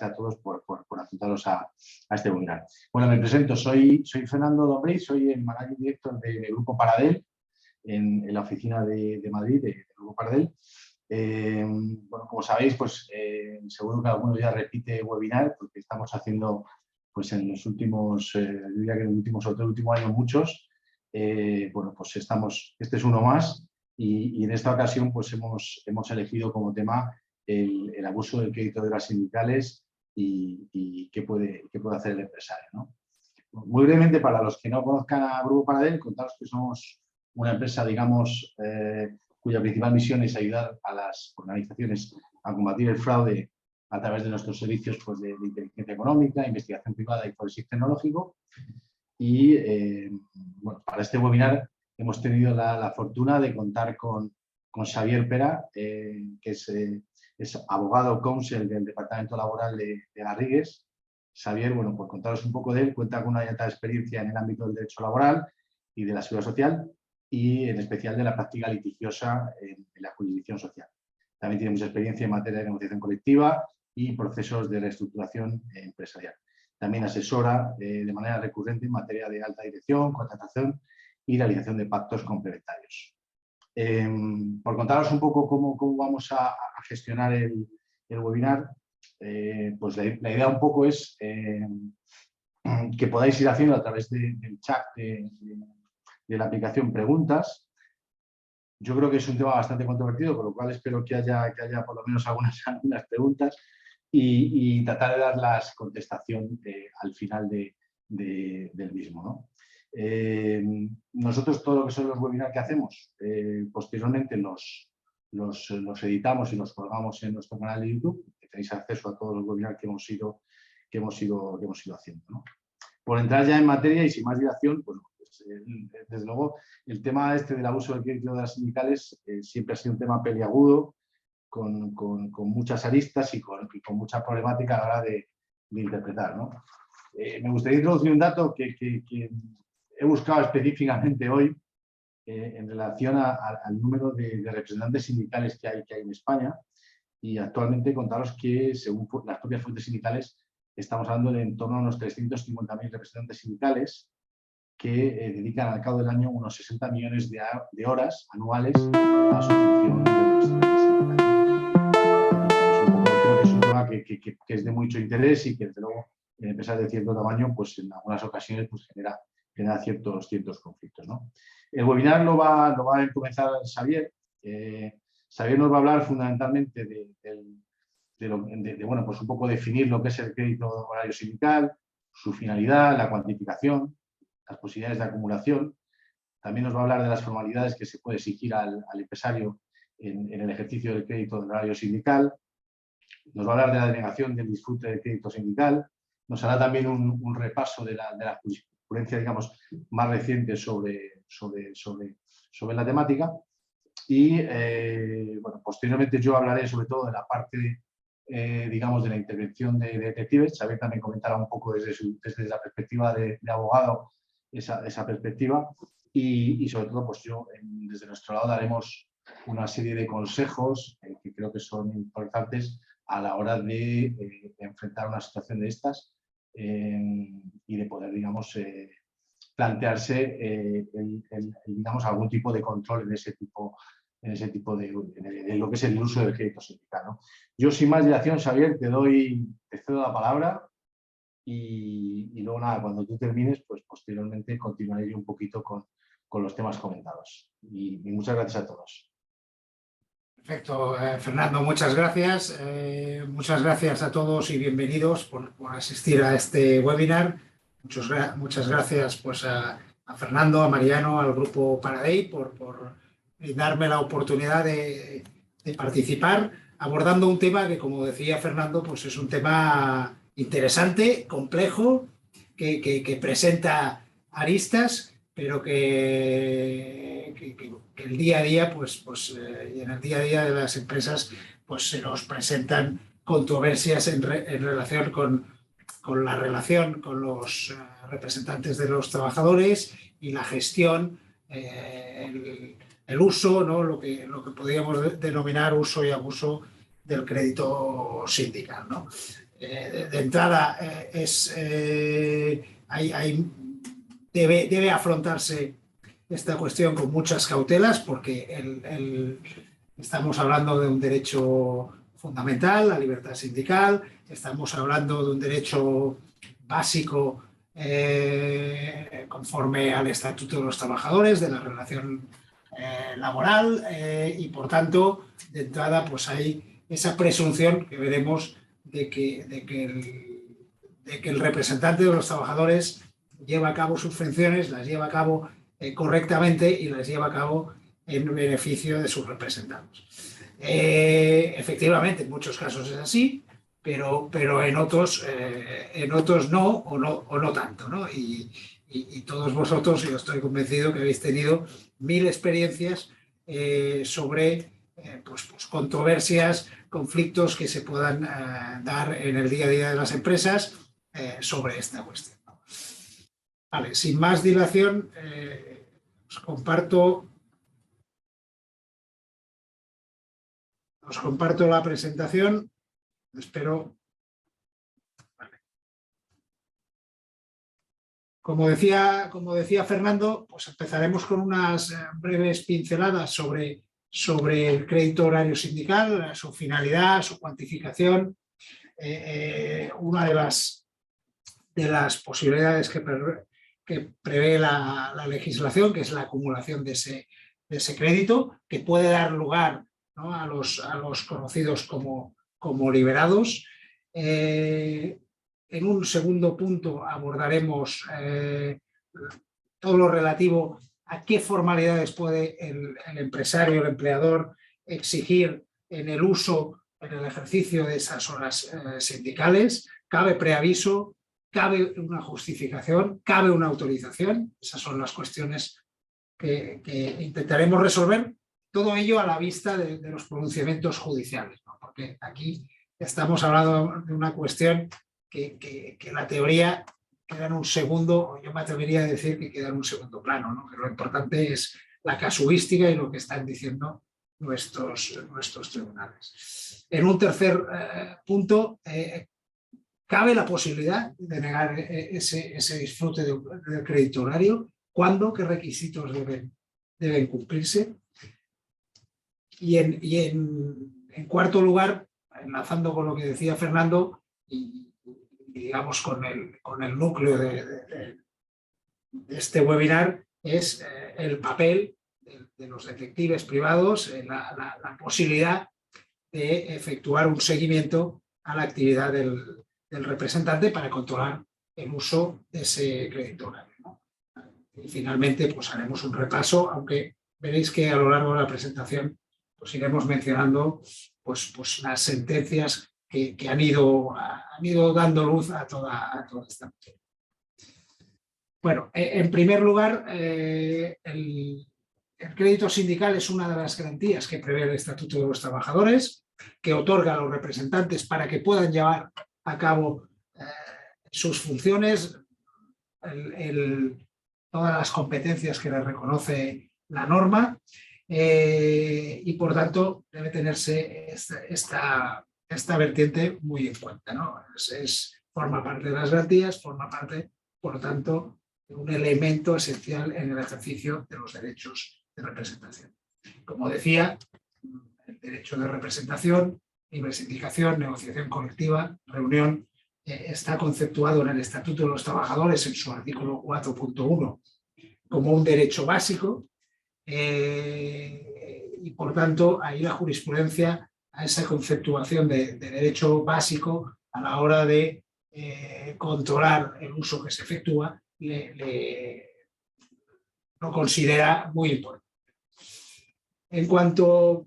gracias a todos por apuntaros a este webinar. Bueno, me presento, soy Fernando Dombrey, soy el Managing Director del Grupo Paradel en la oficina de Madrid, del Grupo Paradel. Bueno, como sabéis, pues seguro que algunos ya repite webinar, porque estamos haciendo, pues en los últimos, yo diría que en sobre todo el último año, muchos. Bueno, pues este es uno más y en esta ocasión pues hemos elegido como tema el abuso del crédito de las sindicales y qué puede hacer el empresario, ¿no? Muy brevemente, para los que no conozcan a Grupo Paradel, contaros que somos una empresa, digamos, cuya principal misión es ayudar a las organizaciones a combatir el fraude a través de nuestros servicios pues, de inteligencia económica, investigación privada y forense tecnológico. Y bueno, para este webinar hemos tenido la fortuna de contar con Xavier Pera, que es abogado counsel del Departamento Laboral de Garrigues. Xavier, bueno, por contaros un poco de él, cuenta con una alta experiencia en el ámbito del derecho laboral y de la seguridad social y en especial de la práctica litigiosa en la jurisdicción social. También tiene mucha experiencia en materia de negociación colectiva y procesos de reestructuración empresarial. También asesora de manera recurrente en materia de alta dirección, contratación y realización de pactos complementarios. Por contaros un poco cómo vamos a gestionar el webinar, pues la idea un poco es que podáis ir haciendo a través del chat de la aplicación preguntas. Yo creo que es un tema bastante controvertido, con lo cual espero que haya por lo menos algunas preguntas y tratar de darlas contestación al final del mismo, ¿no? Nosotros todo lo que son los webinars que hacemos, posteriormente los editamos y los colgamos en nuestro canal de YouTube, que tenéis acceso a todos los webinars que hemos ido haciendo, ¿no? Por entrar ya en materia y sin más dilación, pues, desde luego el tema del abuso del crédito de las sindicales siempre ha sido un tema peliagudo, con muchas aristas y con mucha problemática a la hora de interpretar, ¿no? Me gustaría introducir un dato que he buscado específicamente hoy en relación al número de representantes sindicales que hay en España, y actualmente contaros que según las propias fuentes sindicales estamos hablando de en torno a unos 350.000 representantes sindicales que dedican al cabo del año unos 60 millones de horas anuales a su función de representantes sindicales. Creo que es un tema que es de mucho interés y que desde luego en empresas de cierto tamaño pues en algunas ocasiones pues, genera ciertos conflictos, ¿no? El webinar lo va a comenzar Xavier. Xavier nos va a hablar fundamentalmente bueno, pues un poco definir lo que es el crédito horario sindical, su finalidad, la cuantificación, las posibilidades de acumulación. También nos va a hablar de las formalidades que se puede exigir al empresario en el ejercicio del crédito del horario sindical. Nos va a hablar de la denegación del disfrute del crédito sindical. Nos hará también un repaso de la jurisprudencia, digamos, más reciente sobre la temática. Y, bueno, posteriormente yo hablaré sobre todo de la parte, digamos, de la intervención de detectives. Xavier también comentará un poco desde la perspectiva de abogado esa perspectiva. Y sobre todo, pues yo, desde nuestro lado, daremos una serie de consejos que creo que son importantes a la hora de enfrentar una situación de estas y de poder, digamos, plantearse digamos, algún tipo de control en ese tipo en lo que es el uso del crédito sindical, ¿no? Yo, sin más dilación, Xavier, te cedo la palabra y luego, nada, cuando tú termines, pues posteriormente continuaré yo un poquito con los temas comentados. Y muchas gracias a todos. Perfecto, Fernando, muchas gracias. Muchas gracias a todos y bienvenidos por asistir a este webinar. Muchas gracias pues, a Fernando, a Mariano, al Grupo Paradel por darme la oportunidad de participar abordando un tema que, como decía Fernando, pues es un tema interesante, complejo, que presenta aristas, pero que el día a día, y en el día a día de las empresas, pues se nos presentan controversias en relación con la relación con los representantes de los trabajadores y la gestión, el uso, ¿no? lo que podríamos denominar uso y abuso del crédito sindical, ¿no? de entrada debe afrontarse esta cuestión con muchas cautelas, porque estamos hablando de un derecho fundamental, la libertad sindical, estamos hablando de un derecho básico conforme al Estatuto de los Trabajadores, de la relación laboral, y por tanto, de entrada, pues hay esa presunción que veremos de que el representante de los trabajadores lleva a cabo sus funciones, las lleva a cabo correctamente y las lleva a cabo en beneficio de sus representados. Efectivamente, en muchos casos es así, pero en otros no, o no tanto, ¿no? Y todos vosotros, yo estoy convencido que habéis tenido 1000 experiencias sobre pues controversias, conflictos que se puedan dar en el día a día de las empresas sobre esta cuestión. Vale, sin más dilación, os comparto la presentación. Espero. Vale. Como decía Fernando, pues empezaremos con unas breves pinceladas sobre el crédito horario sindical, su finalidad, su cuantificación. Una de las posibilidades que prevé la legislación, que es la acumulación de ese crédito, que puede dar lugar, ¿no?, a los conocidos como liberados. En un segundo punto abordaremos todo lo relativo a qué formalidades puede el empresario, el empleador, exigir en el uso, en el ejercicio de esas horas sindicales. Cabe preaviso, cabe una justificación, cabe una autorización. Esas son las cuestiones que intentaremos resolver, todo ello a la vista de los pronunciamientos judiciales, ¿no? Porque aquí estamos hablando de una cuestión que la teoría queda en un segundo, yo me atrevería a decir que queda en un segundo plano, ¿no? Que lo importante es la casuística y lo que están diciendo nuestros tribunales. En un tercer punto, cabe la posibilidad de negar ese disfrute del crédito horario. ¿Cuándo? ¿Qué requisitos deben cumplirse? Y en cuarto lugar, enlazando con lo que decía Fernando y digamos con el núcleo de este webinar, es el papel de los detectives privados, la posibilidad de efectuar un seguimiento a la actividad del representante para controlar el uso de ese crédito horario, ¿no? Y finalmente, pues haremos un repaso, aunque veréis que a lo largo de la presentación pues iremos mencionando pues las sentencias que han ido dando luz a toda esta materia. Bueno, en primer lugar, el crédito sindical es una de las garantías que prevé el Estatuto de los Trabajadores, que otorga a los representantes para que puedan llevar a cabo sus funciones, todas las competencias que les reconoce la norma, y por tanto debe tenerse esta vertiente muy en cuenta, ¿no? Forma parte de las garantías, forma parte, por lo tanto, de un elemento esencial en el ejercicio de los derechos de representación. Como decía, el derecho de representación, libre sindicación, negociación colectiva, reunión, está conceptuado en el Estatuto de los Trabajadores en su artículo 4.1 como un derecho básico, y por tanto ahí la jurisprudencia a esa conceptuación de derecho básico a la hora de controlar el uso que se efectúa lo considera muy importante. En cuanto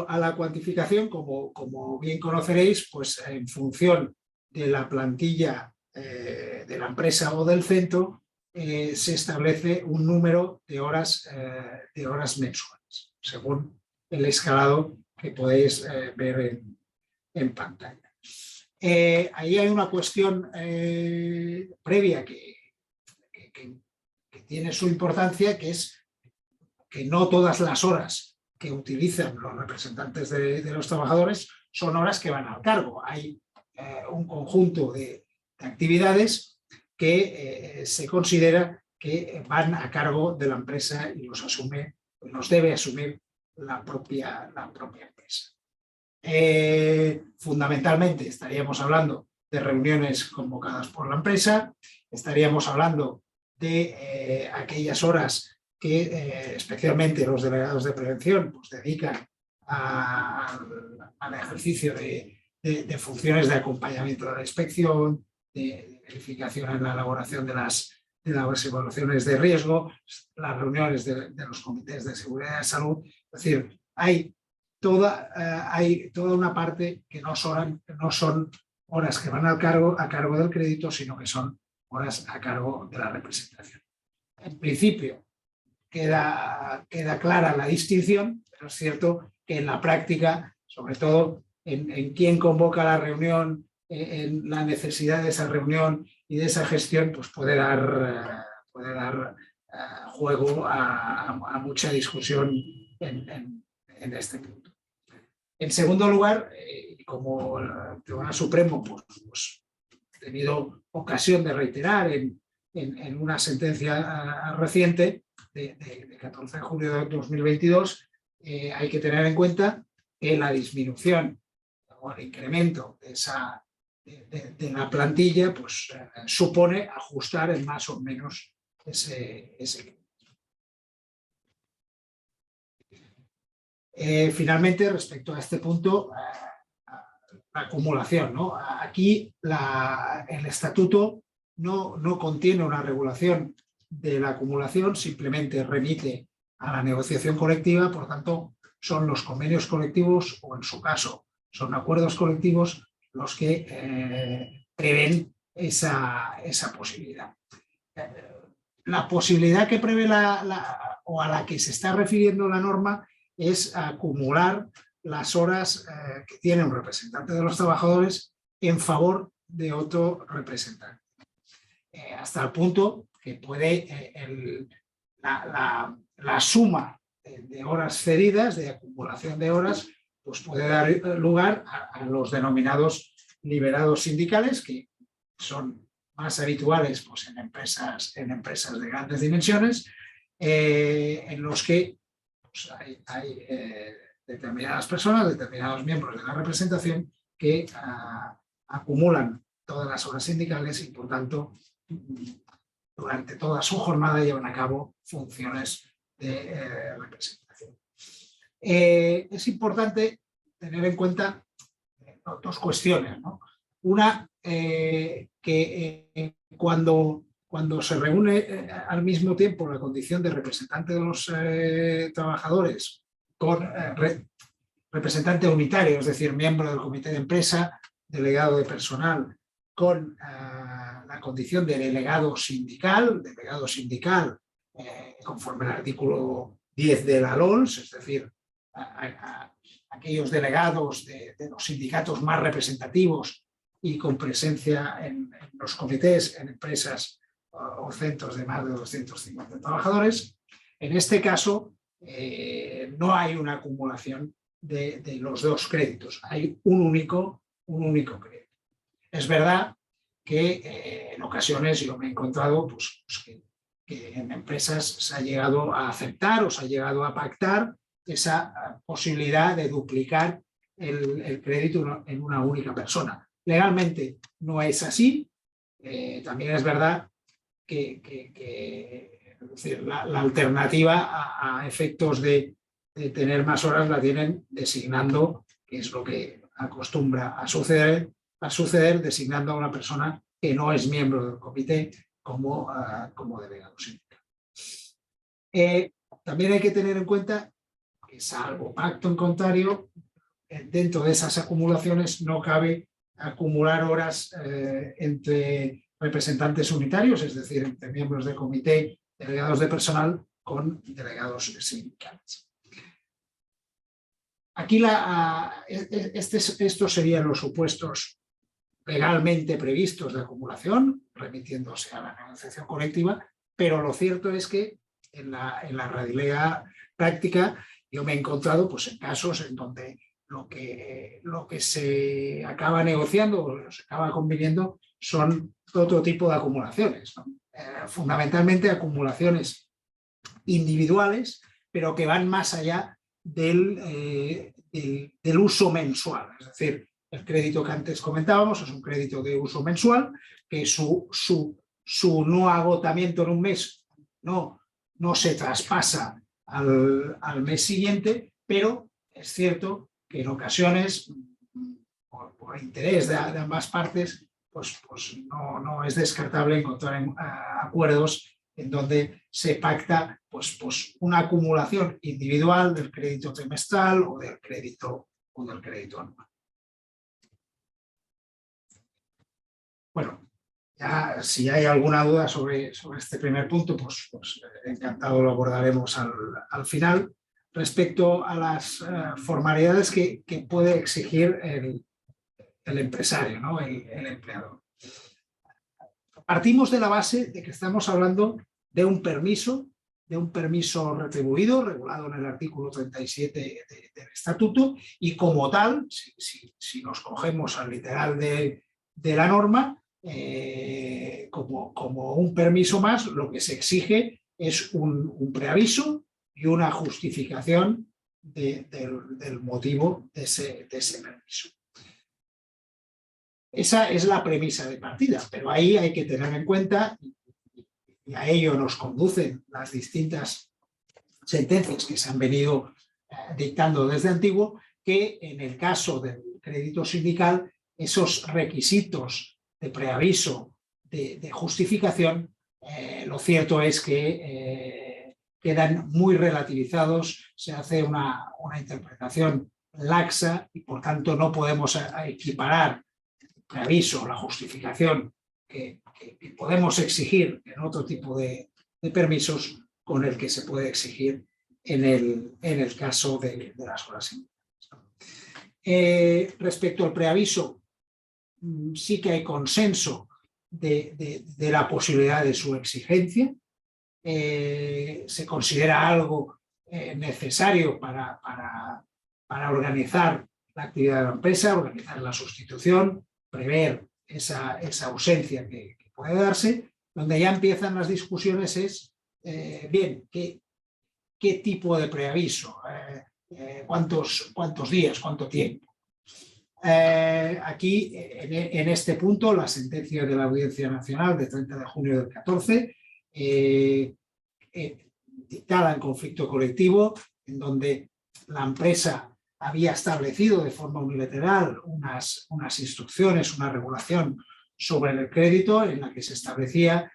a la cuantificación, como bien conoceréis, pues en función de la plantilla de la empresa o del centro, se establece un número de horas mensuales, según el escalado que podéis ver en pantalla. Ahí hay una cuestión previa que tiene su importancia, que es que no todas las horas que utilizan los representantes de los trabajadores son horas que van al cargo. Hay un conjunto de actividades que se considera que van a cargo de la empresa y los debe asumir la propia empresa. Fundamentalmente estaríamos hablando de reuniones convocadas por la empresa, estaríamos hablando de aquellas horas que especialmente los delegados de prevención pues, dedican al ejercicio de funciones de acompañamiento de la inspección, de verificación en la elaboración de las evaluaciones de riesgo, las reuniones de los comités de seguridad y salud. Es decir, hay toda una parte que no son horas que van a cargo del crédito, sino que son horas a cargo de la representación. En principio, queda clara la distinción, pero es cierto que en la práctica, sobre todo en quién convoca la reunión, en la necesidad de esa reunión y de esa gestión, pues puede dar juego a mucha discusión en este punto. En segundo lugar, como el Tribunal Supremo pues, ha tenido ocasión de reiterar en una sentencia reciente de 14 de julio de 2022, hay que tener en cuenta que la disminución o el incremento de la plantilla pues, supone ajustar en más o menos ese. Finalmente, respecto a este punto, la acumulación, ¿no? Aquí el estatuto no contiene una regulación de la acumulación, simplemente remite a la negociación colectiva, por tanto, son los convenios colectivos o, en su caso, son acuerdos colectivos los que prevén esa posibilidad. La posibilidad que prevé o a la que se está refiriendo la norma es acumular las horas que tiene un representante de los trabajadores en favor de otro representante. Hasta el punto que puede la suma de horas cedidas, de acumulación de horas, pues puede dar lugar a los denominados liberados sindicales, que son más habituales pues, en empresas de grandes dimensiones, en los que pues, hay determinadas personas, determinados miembros de la representación que acumulan todas las horas sindicales y, por tanto, durante toda su jornada llevan a cabo funciones de representación. Es importante tener en cuenta dos cuestiones, ¿no? Una, que cuando se reúne al mismo tiempo la condición de representante de los trabajadores con representante unitario, es decir, miembro del comité de empresa, delegado de personal, con la condición de delegado sindical conforme al artículo 10 de la LOLS, es decir, aquellos delegados de los sindicatos más representativos y con presencia en los comités en empresas o centros de más de 250 trabajadores. En este caso, no hay una acumulación de los dos créditos, hay un único crédito. Es verdad que en ocasiones yo me he encontrado pues, que en empresas se ha llegado a aceptar o se ha llegado a pactar esa posibilidad de duplicar el crédito en una única persona. Legalmente no es así. También es verdad que es decir, la alternativa a efectos de tener más horas la tienen designando, que es lo que acostumbra a suceder, designando a una persona que no es miembro del comité como delegado sindical. También hay que tener en cuenta que, salvo pacto en contrario, dentro de esas acumulaciones no cabe acumular horas entre representantes unitarios, es decir, entre miembros del comité, delegados de personal con delegados sindicales. Aquí estos serían los supuestos legalmente previstos de acumulación, remitiéndose a la negociación colectiva, pero lo cierto es que en la realidad práctica yo me he encontrado pues, en casos en donde lo que se acaba negociando o se acaba conviniendo son otro tipo de acumulaciones, ¿no? Fundamentalmente acumulaciones individuales, pero que van más allá del uso mensual. Es decir, el crédito que antes comentábamos es un crédito de uso mensual, que su no agotamiento en un mes no se traspasa al mes siguiente, pero es cierto que en ocasiones, por interés de ambas partes, pues no es descartable encontrar acuerdos en donde se pacta pues una acumulación individual del crédito trimestral o del crédito anual. Bueno, ya si hay alguna duda sobre este primer punto, pues encantado lo abordaremos al final. Respecto a las formalidades que puede exigir el empresario, ¿no? el empleador. Partimos de la base de que estamos hablando de un permiso retribuido, regulado en el artículo 37 del Estatuto, y como tal, si nos cogemos al literal de la norma, como un permiso más, lo que se exige es un preaviso y una justificación del motivo de ese permiso. Esa es la premisa de partida, pero ahí hay que tener en cuenta, y a ello nos conducen las distintas sentencias que se han venido dictando desde antiguo, que en el caso del crédito sindical, esos requisitos de preaviso, de justificación, lo cierto es que quedan muy relativizados, se hace una interpretación laxa y por tanto no podemos equiparar el preaviso, la justificación que podemos exigir en otro tipo de permisos con el que se puede exigir en el caso de las horas individuales. Respecto al preaviso, sí que hay consenso de la posibilidad de su exigencia. Se considera algo necesario para organizar la actividad de la empresa, organizar la sustitución, prever esa ausencia que puede darse. Donde ya empiezan las discusiones es, bien, ¿qué tipo de preaviso? ¿Cuántos días? ¿Cuánto tiempo? Aquí, en este punto, la sentencia de la Audiencia Nacional de 30 de junio del 14, dictada en conflicto colectivo, en donde la empresa había establecido de forma unilateral unas instrucciones, una regulación sobre el crédito en la que se establecía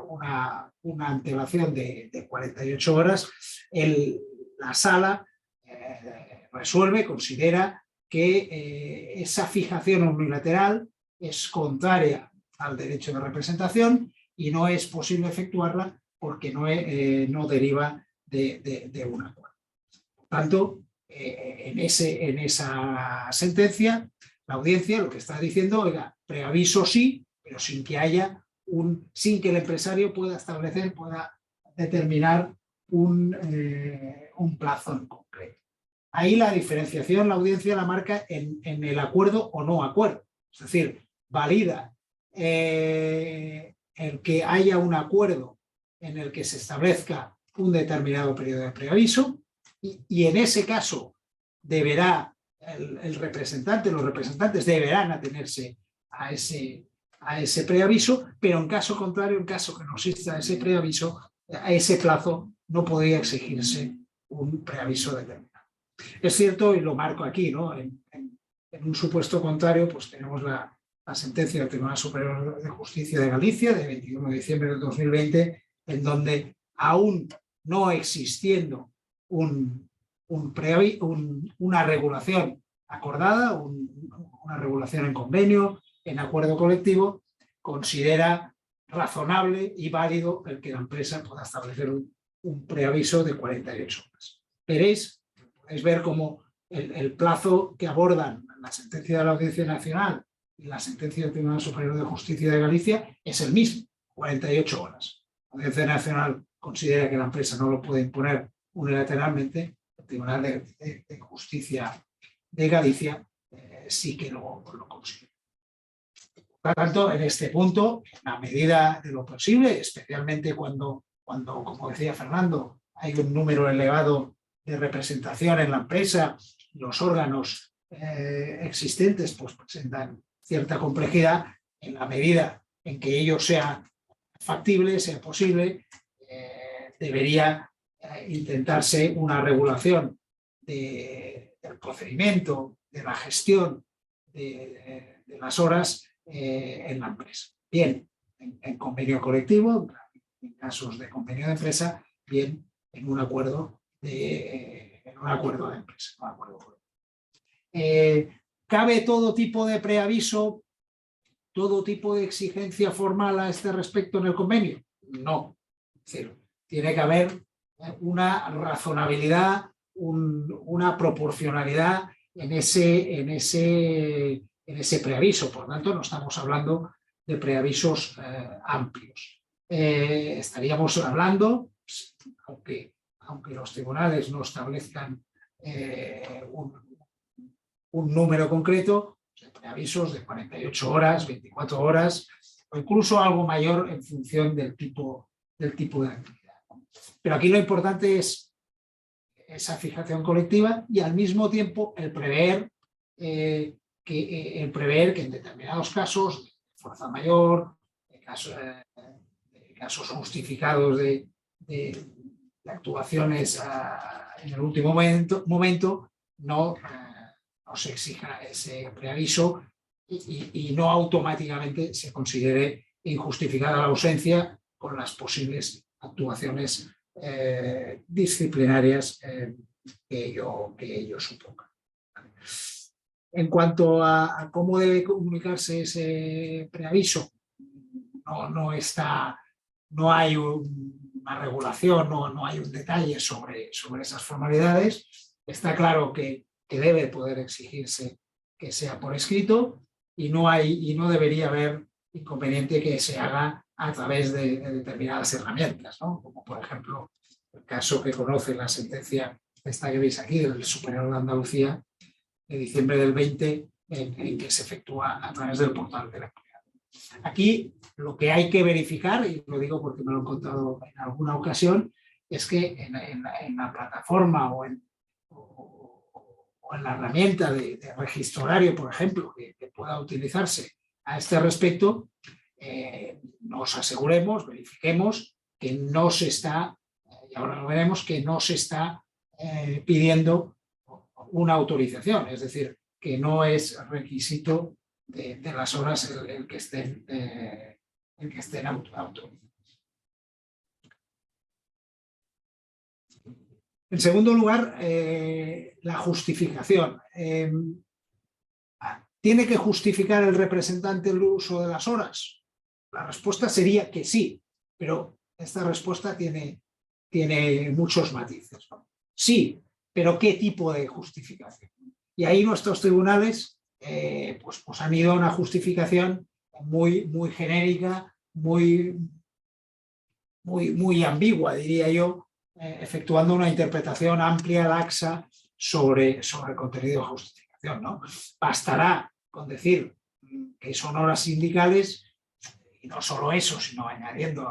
una antelación de 48 horas. La sala resuelve, considera que esa fijación unilateral es contraria al derecho de representación y no es posible efectuarla porque no deriva de un acuerdo. Por tanto, en esa sentencia, la audiencia lo que está diciendo, oiga, preaviso sí, pero sin que el empresario pueda determinar un plazo en concreto. Ahí la diferenciación, la audiencia la marca en el acuerdo o no acuerdo. Es decir, valida el que haya un acuerdo en el que se establezca un determinado periodo de preaviso y en ese caso deberá los representantes deberán atenerse a ese preaviso, pero en caso contrario, en caso que no exista ese preaviso, a ese plazo no podría exigirse un preaviso determinado. Es cierto, y lo marco aquí, ¿no? En un supuesto contrario, pues tenemos la sentencia del Tribunal Superior de Justicia de Galicia de 21 de diciembre del 2020, en donde aún no existiendo una regulación acordada, una regulación en convenio, en acuerdo colectivo, considera razonable y válido el que la empresa pueda establecer un preaviso de 48 horas. Podéis ver cómo el plazo que abordan la sentencia de la Audiencia Nacional y la sentencia del Tribunal Superior de Justicia de Galicia es el mismo, 48 horas. La Audiencia Nacional considera que la empresa no lo puede imponer unilateralmente, el Tribunal de Justicia de Galicia sí que lo considera. Por lo tanto, en este punto, en la medida de lo posible, especialmente cuando, como decía Fernando, hay un número elevado de representación en la empresa, los órganos existentes pues presentan cierta complejidad. En la medida en que ello sea factible, sea posible, debería intentarse una regulación del procedimiento, de la gestión de las horas en la empresa. Bien en convenio colectivo, en casos de convenio de empresa, bien en un acuerdo de empresa. ¿Cabe todo tipo de preaviso, todo tipo de exigencia formal a este respecto en el convenio? No. Es decir, tiene que haber una razonabilidad, una proporcionalidad en ese preaviso. Por lo tanto, no estamos hablando de preavisos amplios. Estaríamos hablando, aunque los tribunales no establezcan un número concreto, de preavisos de 48 horas, 24 horas o incluso algo mayor en función del tipo de actividad. Pero aquí lo importante es esa fijación colectiva y al mismo tiempo el prever que en determinados casos de fuerza mayor, de casos justificados de actuaciones en el último momento no se exija ese preaviso y no automáticamente se considere injustificada la ausencia con las posibles actuaciones disciplinarias que ello suponga. En cuanto a cómo debe comunicarse ese preaviso, no hay una regulación, no hay un detalle sobre esas formalidades. Está claro que debe poder exigirse que sea por escrito y no debería haber inconveniente que se haga a través de determinadas herramientas, ¿no? Como por ejemplo el caso que conoce la sentencia esta que veis aquí del Superior de Andalucía de diciembre del 20 en que se efectúa a través del portal del empleado. Aquí lo que hay que verificar, y lo digo porque me lo he encontrado en alguna ocasión, es que en la plataforma o en la herramienta de registro horario, por ejemplo, que pueda utilizarse a este respecto, nos aseguremos, verifiquemos que no se está, y ahora lo veremos, que no se está pidiendo una autorización, es decir, que no es requisito de las horas el que estén autorizadas. En segundo lugar, la justificación. ¿Tiene que justificar el representante el uso de las horas? La respuesta sería que sí, pero esta respuesta tiene muchos matices, ¿no? Sí, pero ¿qué tipo de justificación? Y ahí nuestros tribunales pues han ido a una justificación muy genérica, muy ambigua, diría yo, efectuando una interpretación amplia, laxa, sobre el contenido de justificación, ¿no? Bastará con decir que son horas sindicales, y no solo eso, sino añadiendo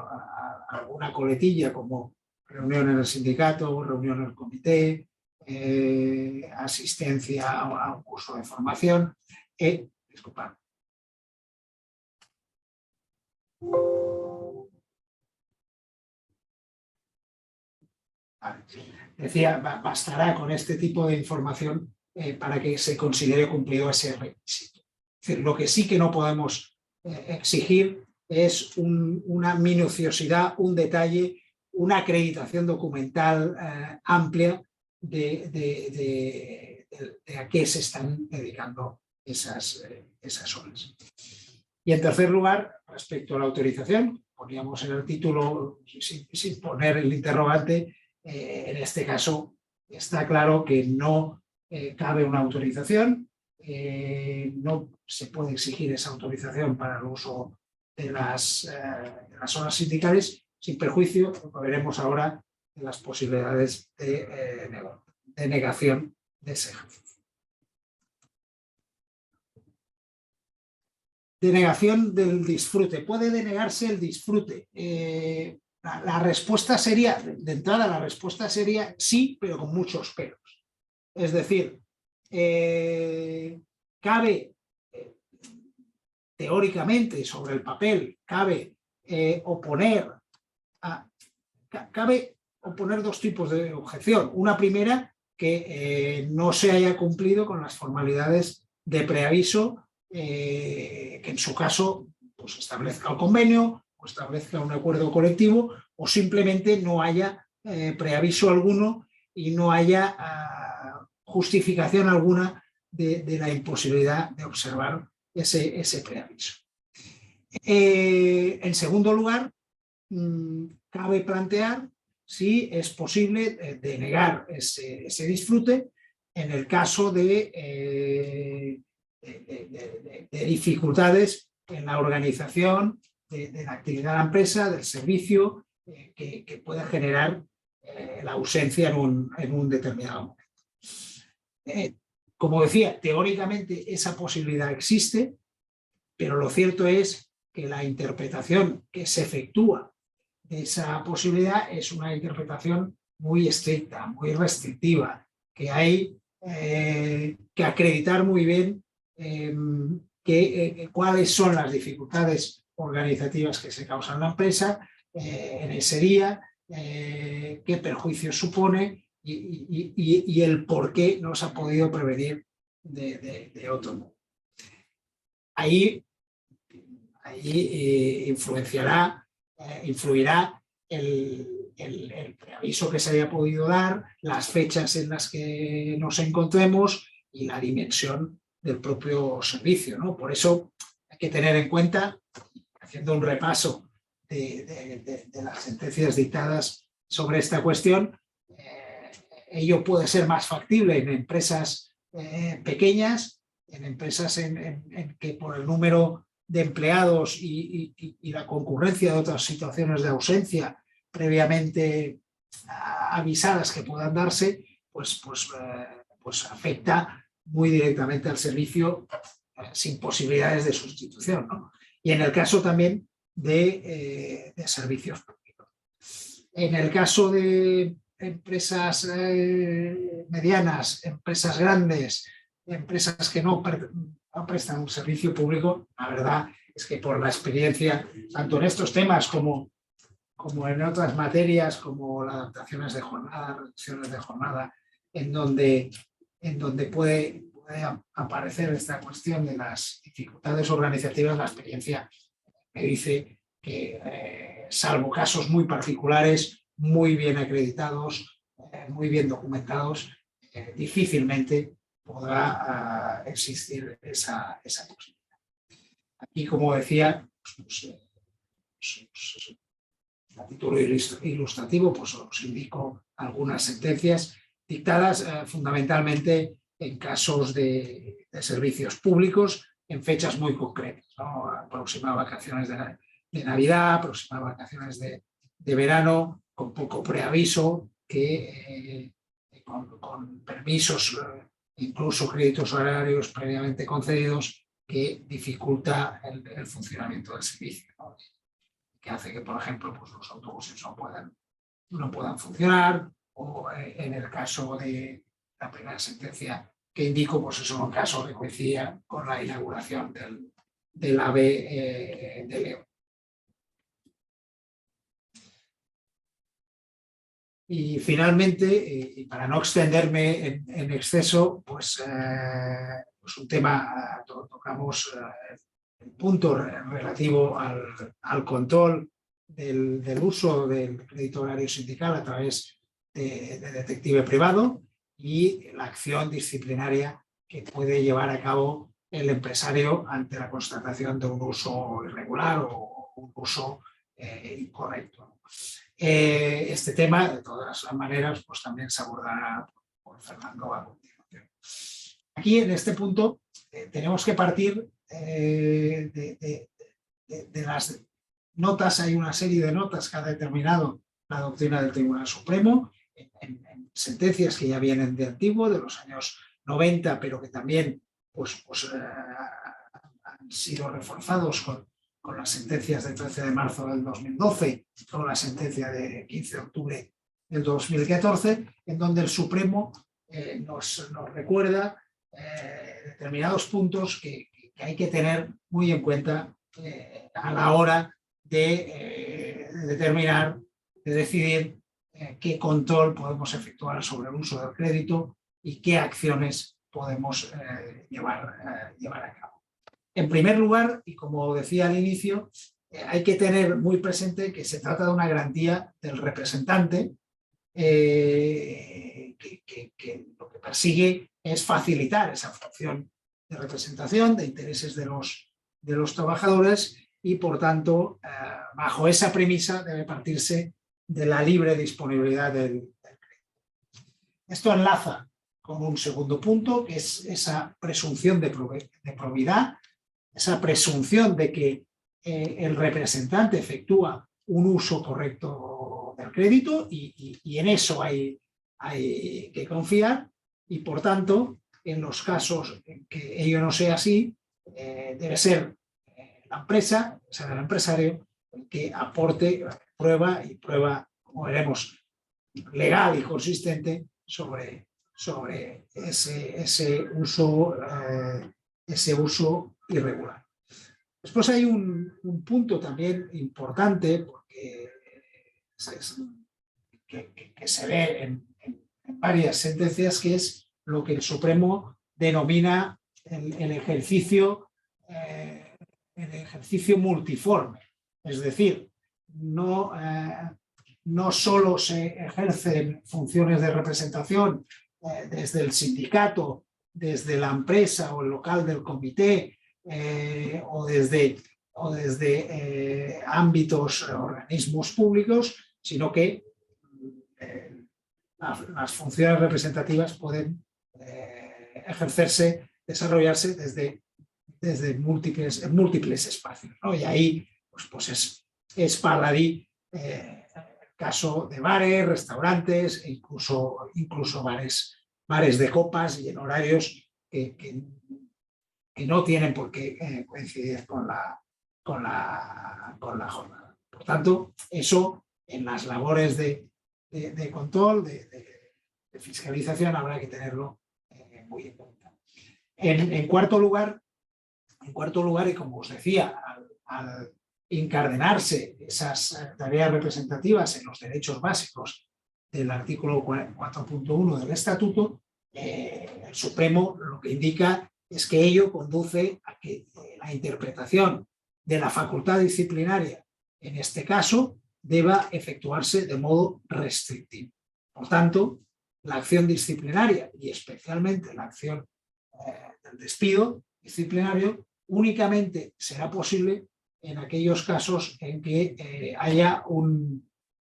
alguna coletilla como reunión en el sindicato, reunión en el comité, asistencia a un curso de formación. Disculpad. Decía, bastará con este tipo de información para que se considere cumplido ese requisito. Es decir, lo que sí que no podemos exigir es una minuciosidad, un detalle, una acreditación documental amplia de a qué se están dedicando esas horas. Y en tercer lugar, respecto a la autorización, poníamos en el título, sin poner el interrogante, en este caso está claro que no cabe una autorización, no se puede exigir esa autorización para el uso de las horas sindicales, sin perjuicio, lo veremos ahora, de las posibilidades de negocio. denegación de ese ejercicio. Denegación del disfrute. ¿Puede denegarse el disfrute? La respuesta sería, de entrada, la respuesta sería sí, pero con muchos peros. Es decir, cabe, teóricamente, sobre el papel, cabe cabe oponer dos tipos de objeción. Una primera, que no se haya cumplido con las formalidades de preaviso, que en su caso pues, establezca el convenio o establezca un acuerdo colectivo, o simplemente no haya preaviso alguno y no haya justificación alguna de la imposibilidad de observar ese preaviso. En segundo lugar, cabe plantear si es posible denegar ese disfrute en el caso de dificultades en la organización de la actividad de la empresa, del servicio, que pueda generar la ausencia en un determinado momento. Como decía, teóricamente esa posibilidad existe, pero lo cierto es que la interpretación que se efectúa de esa posibilidad es una interpretación muy estricta, muy restrictiva, que hay que acreditar muy bien cuáles son las dificultades organizativas que se causan en la empresa en ese día, qué perjuicios supone y el por qué no se ha podido prevenir de otro modo. Ahí influirá el preaviso que se haya podido dar, las fechas en las que nos encontremos y la dimensión del propio servicio, ¿no? Por eso hay que tener en cuenta, haciendo un repaso de las sentencias dictadas sobre esta cuestión, ello puede ser más factible en empresas pequeñas, en empresas en que por el número de empleados y la concurrencia de otras situaciones de ausencia previamente avisadas que puedan darse, pues afecta muy directamente al servicio sin posibilidades de sustitución, ¿no? Y en el caso también de servicios públicos. En el caso de empresas medianas, empresas grandes, empresas que no prestan un servicio público, la verdad es que por la experiencia, tanto en estos temas como en otras materias, como las adaptaciones de jornada, reducciones de jornada, en donde puede aparecer esta cuestión de las dificultades organizativas, la experiencia me dice que, salvo casos muy particulares, muy bien acreditados, muy bien documentados, difícilmente podrá existir esa posibilidad. Aquí, como decía, a título ilustrativo, pues os indico algunas sentencias dictadas fundamentalmente en casos de servicios públicos en fechas muy concretas, ¿no? Aproximadas vacaciones de Navidad, aproximadas vacaciones de verano, con poco preaviso, con permisos, incluso créditos horarios previamente concedidos, que dificulta el funcionamiento del servicio, ¿no? Que hace que, por ejemplo, pues los autobuses no puedan funcionar, o en el caso de la primera sentencia que indico, pues es un caso que coincidía con la inauguración del AVE de León. Y finalmente, y para no extenderme en exceso, pues un tema, tocamos el punto relativo al control del uso del crédito horario sindical a través de detective privado y la acción disciplinaria que puede llevar a cabo el empresario ante la constatación de un uso irregular o un uso incorrecto. Este tema, de todas las maneras, pues también se abordará por Fernando a continuación. Aquí, en este punto, tenemos que partir de las notas. Hay una serie de notas que ha determinado la doctrina del Tribunal Supremo en sentencias que ya vienen de antiguo, de los años 90, pero que también han sido reforzados con las sentencias del 13 de marzo del 2012, con la sentencia de 15 de octubre del 2014, en donde el Supremo nos recuerda determinados puntos que hay que tener muy en cuenta a la hora de determinar, de decidir qué control podemos efectuar sobre el uso del crédito y qué acciones podemos llevar a cabo. En primer lugar, y como decía al inicio, hay que tener muy presente que se trata de una garantía del representante que lo que persigue es facilitar esa función de representación de intereses de los trabajadores y, por tanto, bajo esa premisa debe partirse de la libre disponibilidad del crédito. Esto enlaza con un segundo punto, que es esa presunción de probidad, esa presunción de que el representante efectúa un uso correcto del crédito y en eso hay que confiar y, por tanto, en los casos en que ello no sea así, debe ser la empresa, será el empresario el que aporte prueba, como veremos, legal y consistente sobre ese uso irregular. Después hay un punto también importante porque que se ve en varias sentencias, que es lo que el Supremo denomina el ejercicio multiforme. Es decir, no solo se ejercen funciones de representación desde el sindicato, desde la empresa o el local del comité o desde ámbitos, organismos públicos, sino que las funciones representativas pueden ejercerse, desarrollarse desde múltiples espacios, ¿no? Y ahí pues es baladí el caso de bares, restaurantes e incluso bares de copas y en horarios que no tienen por qué coincidir con la jornada. Por tanto, eso en las labores de control, de fiscalización, habrá que tenerlo muy en cuenta. En cuarto lugar, y como os decía, al incardinarse esas tareas representativas en los derechos básicos del artículo 4.1 del Estatuto, el Supremo lo que indica es que ello conduce a que la interpretación de la facultad disciplinaria, en este caso, deba efectuarse de modo restrictivo. Por tanto, la acción disciplinaria y especialmente la acción del despido disciplinario únicamente será posible en aquellos casos en que haya un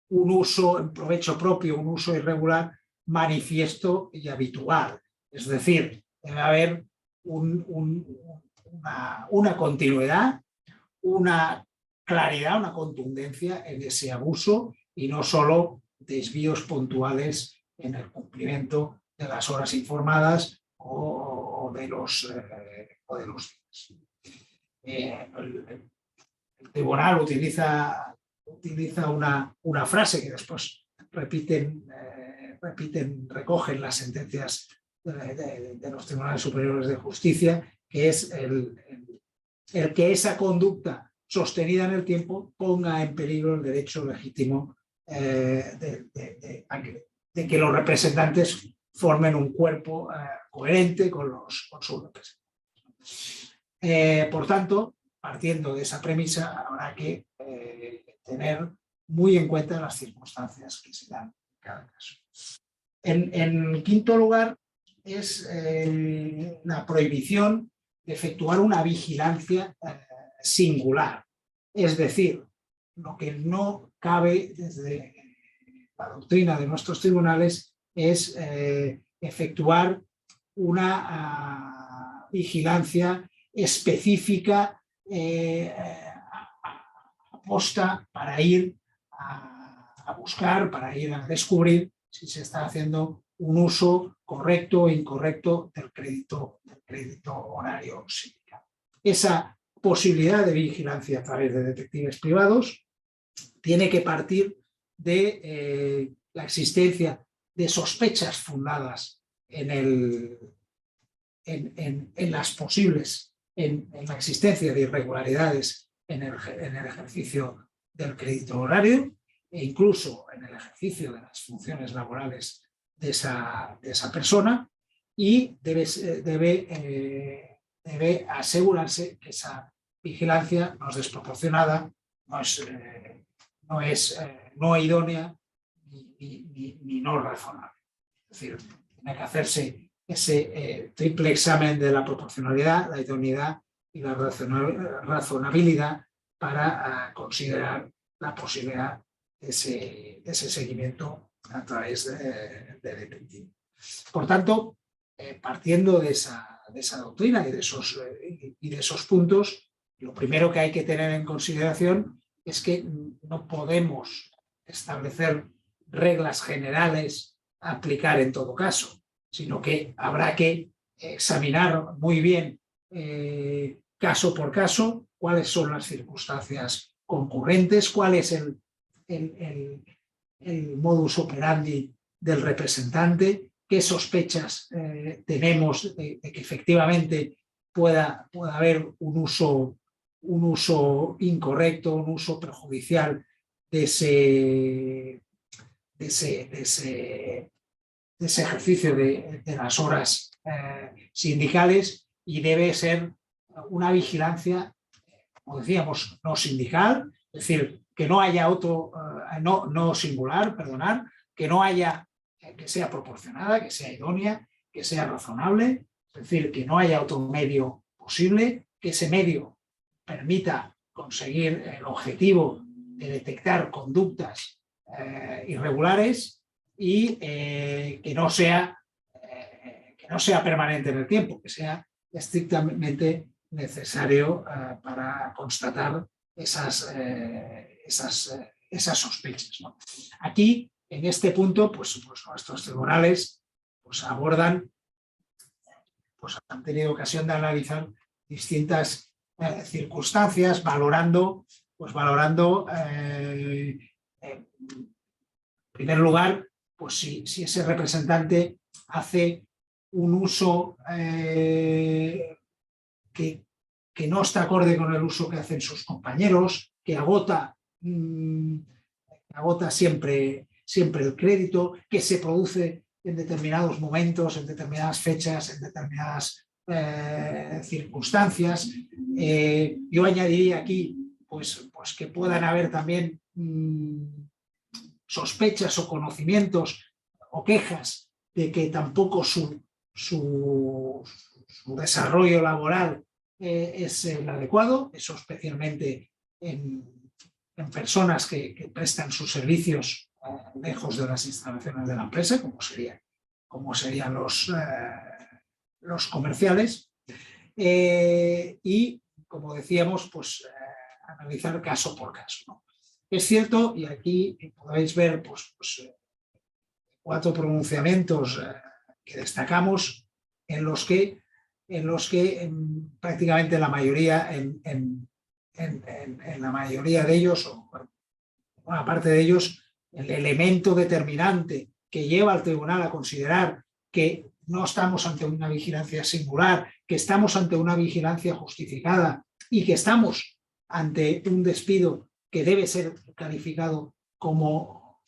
uso en provecho propio, un uso irregular manifiesto y habitual. Es decir, debe haber una continuidad, una claridad, una contundencia en ese abuso y no solo desvíos puntuales en el cumplimiento de las horas informadas o de los días. El tribunal utiliza una frase que después recogen las sentencias de los tribunales superiores de justicia, que es el que esa conducta sostenida en el tiempo ponga en peligro el derecho legítimo de que los representantes formen un cuerpo coherente con sus representantes. Por tanto, partiendo de esa premisa, habrá que tener muy en cuenta las circunstancias que se dan en cada caso. En quinto lugar, es la prohibición de efectuar una vigilancia singular. Es decir, lo que no cabe desde la doctrina de nuestros tribunales es efectuar una vigilancia específica aposta para ir a buscar, para ir a descubrir si se está haciendo un uso correcto e incorrecto del crédito horario sindical. Esa posibilidad de vigilancia a través de detectives privados tiene que partir de la existencia de sospechas fundadas en las posibles, en la existencia de irregularidades en el ejercicio del crédito horario e incluso en el ejercicio de las funciones laborales de esa persona, y debe asegurarse que esa vigilancia no es desproporcionada, no es idónea ni no razonable. Es decir, tiene que hacerse ese triple examen de la proporcionalidad, la idoneidad y la razonabilidad para considerar la posibilidad de ese seguimiento a través de detective. Por tanto, partiendo de esa doctrina y de esos puntos, lo primero que hay que tener en consideración es que no podemos establecer reglas generales a aplicar en todo caso, sino que habrá que examinar muy bien caso por caso cuáles son las circunstancias concurrentes, cuál es el modus operandi del representante, qué sospechas tenemos de que efectivamente pueda haber un uso incorrecto, un uso perjudicial de ese ejercicio de las horas sindicales, y debe ser una vigilancia, como decíamos, no sindical, es decir, que no haya no singular, perdonar, que no haya, que sea proporcionada, que sea idónea, que sea razonable, es decir, que no haya otro medio posible, que ese medio permita conseguir el objetivo de detectar conductas irregulares y que no sea permanente en el tiempo, que sea estrictamente necesario para constatar esas sospechas, ¿no? Aquí, en este punto, pues nuestros tribunales han tenido ocasión de analizar distintas circunstancias, valorando en primer lugar, pues si ese representante hace un uso que no está acorde con el uso que hacen sus compañeros, que agota siempre el crédito, que se produce en determinados momentos, en determinadas fechas, en determinadas circunstancias. Yo añadiría aquí pues que puedan haber también sospechas o conocimientos o quejas de que tampoco su desarrollo laboral es el adecuado, eso especialmente en personas que prestan sus servicios lejos de las instalaciones de la empresa, como serían los comerciales, y, como decíamos, pues analizar caso por caso, ¿no? Es cierto, y aquí podéis ver pues 4 pronunciamientos que destacamos, en los que prácticamente la mayoría, en la mayoría de ellos, o una parte de ellos, el elemento determinante que lleva al tribunal a considerar que no estamos ante una vigilancia singular, que estamos ante una vigilancia justificada y que estamos ante un despido que debe ser calificado como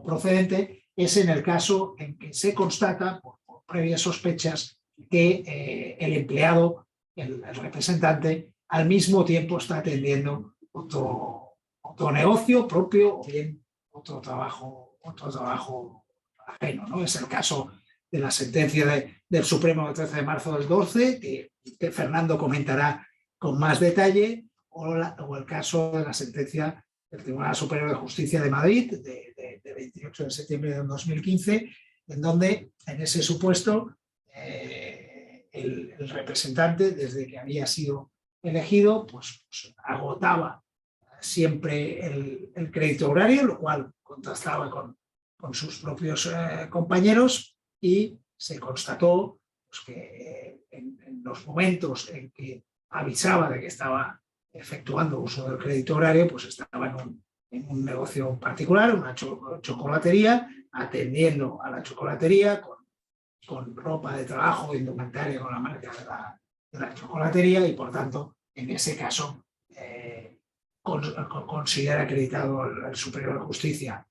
procedente, es en el caso en que se constata, por previas sospechas, que el empleado, el representante, al mismo tiempo está atendiendo otro negocio propio o bien otro trabajo ajeno, ¿no? Es el caso de la sentencia del Supremo del 13 de marzo del 12, que Fernando comentará con más detalle, o el caso de la sentencia del Tribunal Superior de Justicia de Madrid de 28 de septiembre de 2015, en donde, en ese supuesto, el representante, desde que había sido elegido, pues agotaba siempre el crédito horario, lo cual contrastaba con sus propios compañeros y se constató pues, que en los momentos en que avisaba de que estaba efectuando uso del crédito horario, pues estaba en un negocio particular, una chocolatería, atendiendo a la chocolatería con ropa de trabajo, indumentaria con la marca de la chocolatería y, por tanto, en ese caso considera acreditado el Superior de Justicia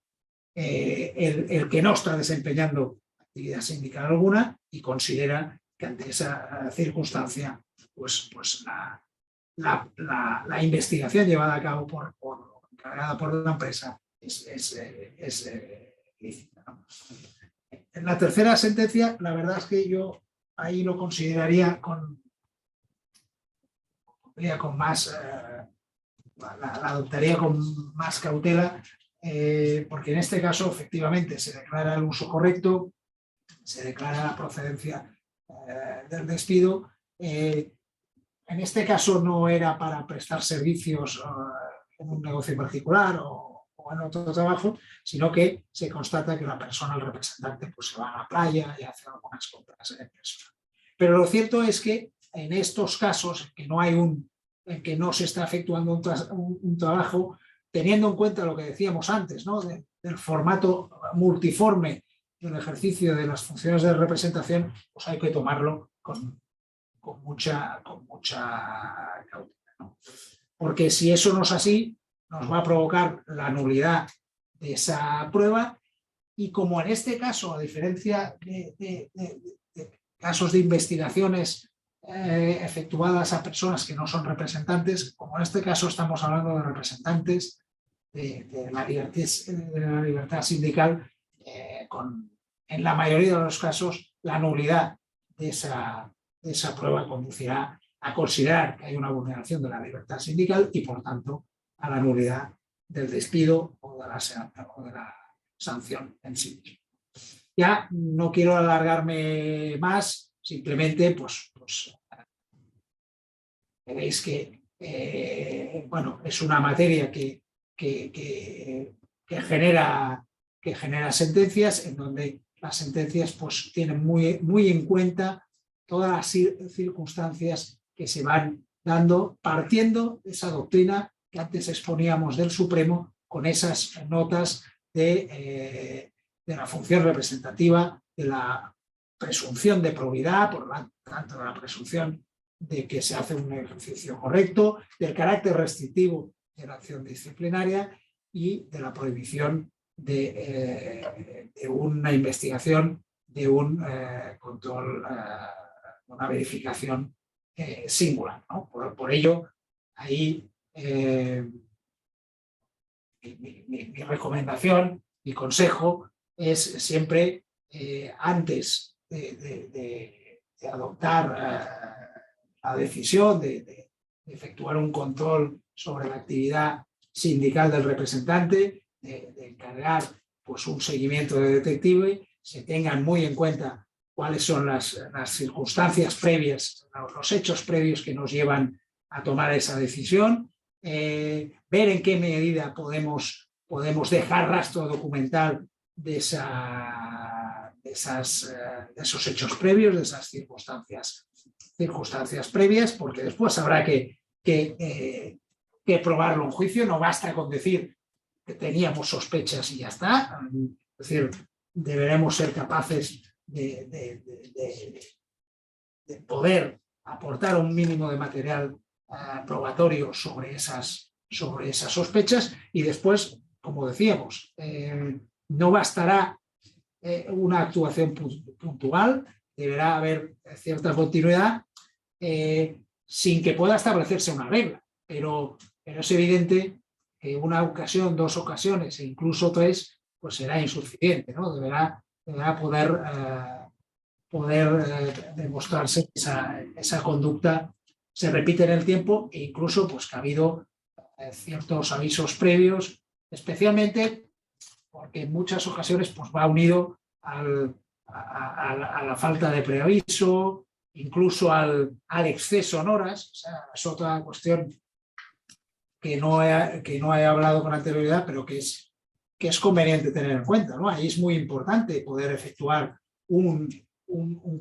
el que no está desempeñando actividad sindical alguna y considera que ante esa circunstancia pues la investigación llevada a cabo encargada por la empresa es lícita, ¿no? En la tercera sentencia, la verdad es que yo ahí lo consideraría con más, la adoptaría con más cautela, porque en este caso efectivamente se declara el uso correcto, se declara la procedencia del despido. En este caso no era para prestar servicios en un negocio particular o en otro trabajo, sino que se constata que la persona, el representante, pues se va a la playa y hace algunas compras en persona. Pero lo cierto es que en estos casos en que no se está efectuando un trabajo, teniendo en cuenta lo que decíamos antes, ¿no? Del formato multiforme del ejercicio de las funciones de representación, pues hay que tomarlo con mucha cautela, ¿no? Porque si eso no es así, nos va a provocar la nulidad de esa prueba y como en este caso, a diferencia de casos de investigaciones efectuadas a personas que no son representantes, como en este caso estamos hablando de representantes de la libertad sindical, en la mayoría de los casos la nulidad de esa prueba conducirá a considerar que hay una vulneración de la libertad sindical y, por tanto, a la nulidad del despido o de la sanción en sí. Ya no quiero alargarme más, simplemente pues veréis que bueno, es una materia que genera sentencias, en donde las sentencias pues tienen muy en cuenta todas las circunstancias que se van dando, partiendo de esa doctrina que antes exponíamos del Supremo, con esas notas de la función representativa, de la presunción de probidad, por lo tanto, de la presunción de que se hace un ejercicio correcto, del carácter restrictivo de la acción disciplinaria y de la prohibición de una investigación, de un control, una verificación singular, ¿no? Por ello, ahí mi recomendación, mi consejo es siempre, antes de adoptar la decisión de efectuar un control sobre la actividad sindical del representante, de encargar pues, un seguimiento de detective, se tengan muy en cuenta cuáles son las circunstancias previas, los hechos previos que nos llevan a tomar esa decisión, ver en qué medida podemos dejar rastro documental de esos hechos previos, de esas circunstancias previas, porque después habrá que probarlo en juicio. No basta con decir que teníamos sospechas y ya está. Es decir, deberemos ser capaces de poder aportar un mínimo de material probatorio sobre esas sospechas y después, como decíamos, no bastará una actuación puntual, deberá haber cierta continuidad sin que pueda establecerse una regla, pero es evidente que una ocasión, 2 ocasiones e incluso 3 pues será insuficiente, ¿no? Deberá poder demostrarse que esa conducta se repite en el tiempo e incluso pues, que ha habido ciertos avisos previos, especialmente porque en muchas ocasiones pues, va unido a la falta de preaviso, incluso al exceso en horas. O sea, es otra cuestión que no he hablado con anterioridad, pero que es es conveniente tener en cuenta, ¿no? Ahí es muy importante poder efectuar un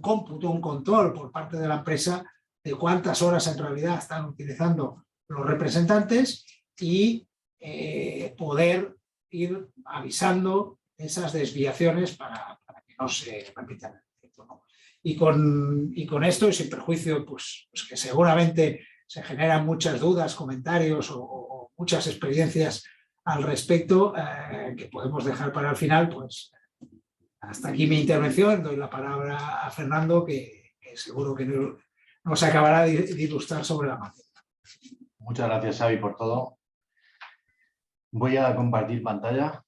cómputo, un control por parte de la empresa de cuántas horas en realidad están utilizando los representantes y poder ir avisando esas desviaciones para que no se repitan. ¿No? Y con esto, y sin perjuicio, pues que seguramente se generan muchas dudas, comentarios o muchas experiencias al respecto que podemos dejar para el final, pues hasta aquí mi intervención. Doy la palabra a Fernando, que seguro que nos acabará de ilustrar sobre la materia. Muchas gracias, Xavi, por todo. Voy a compartir pantalla.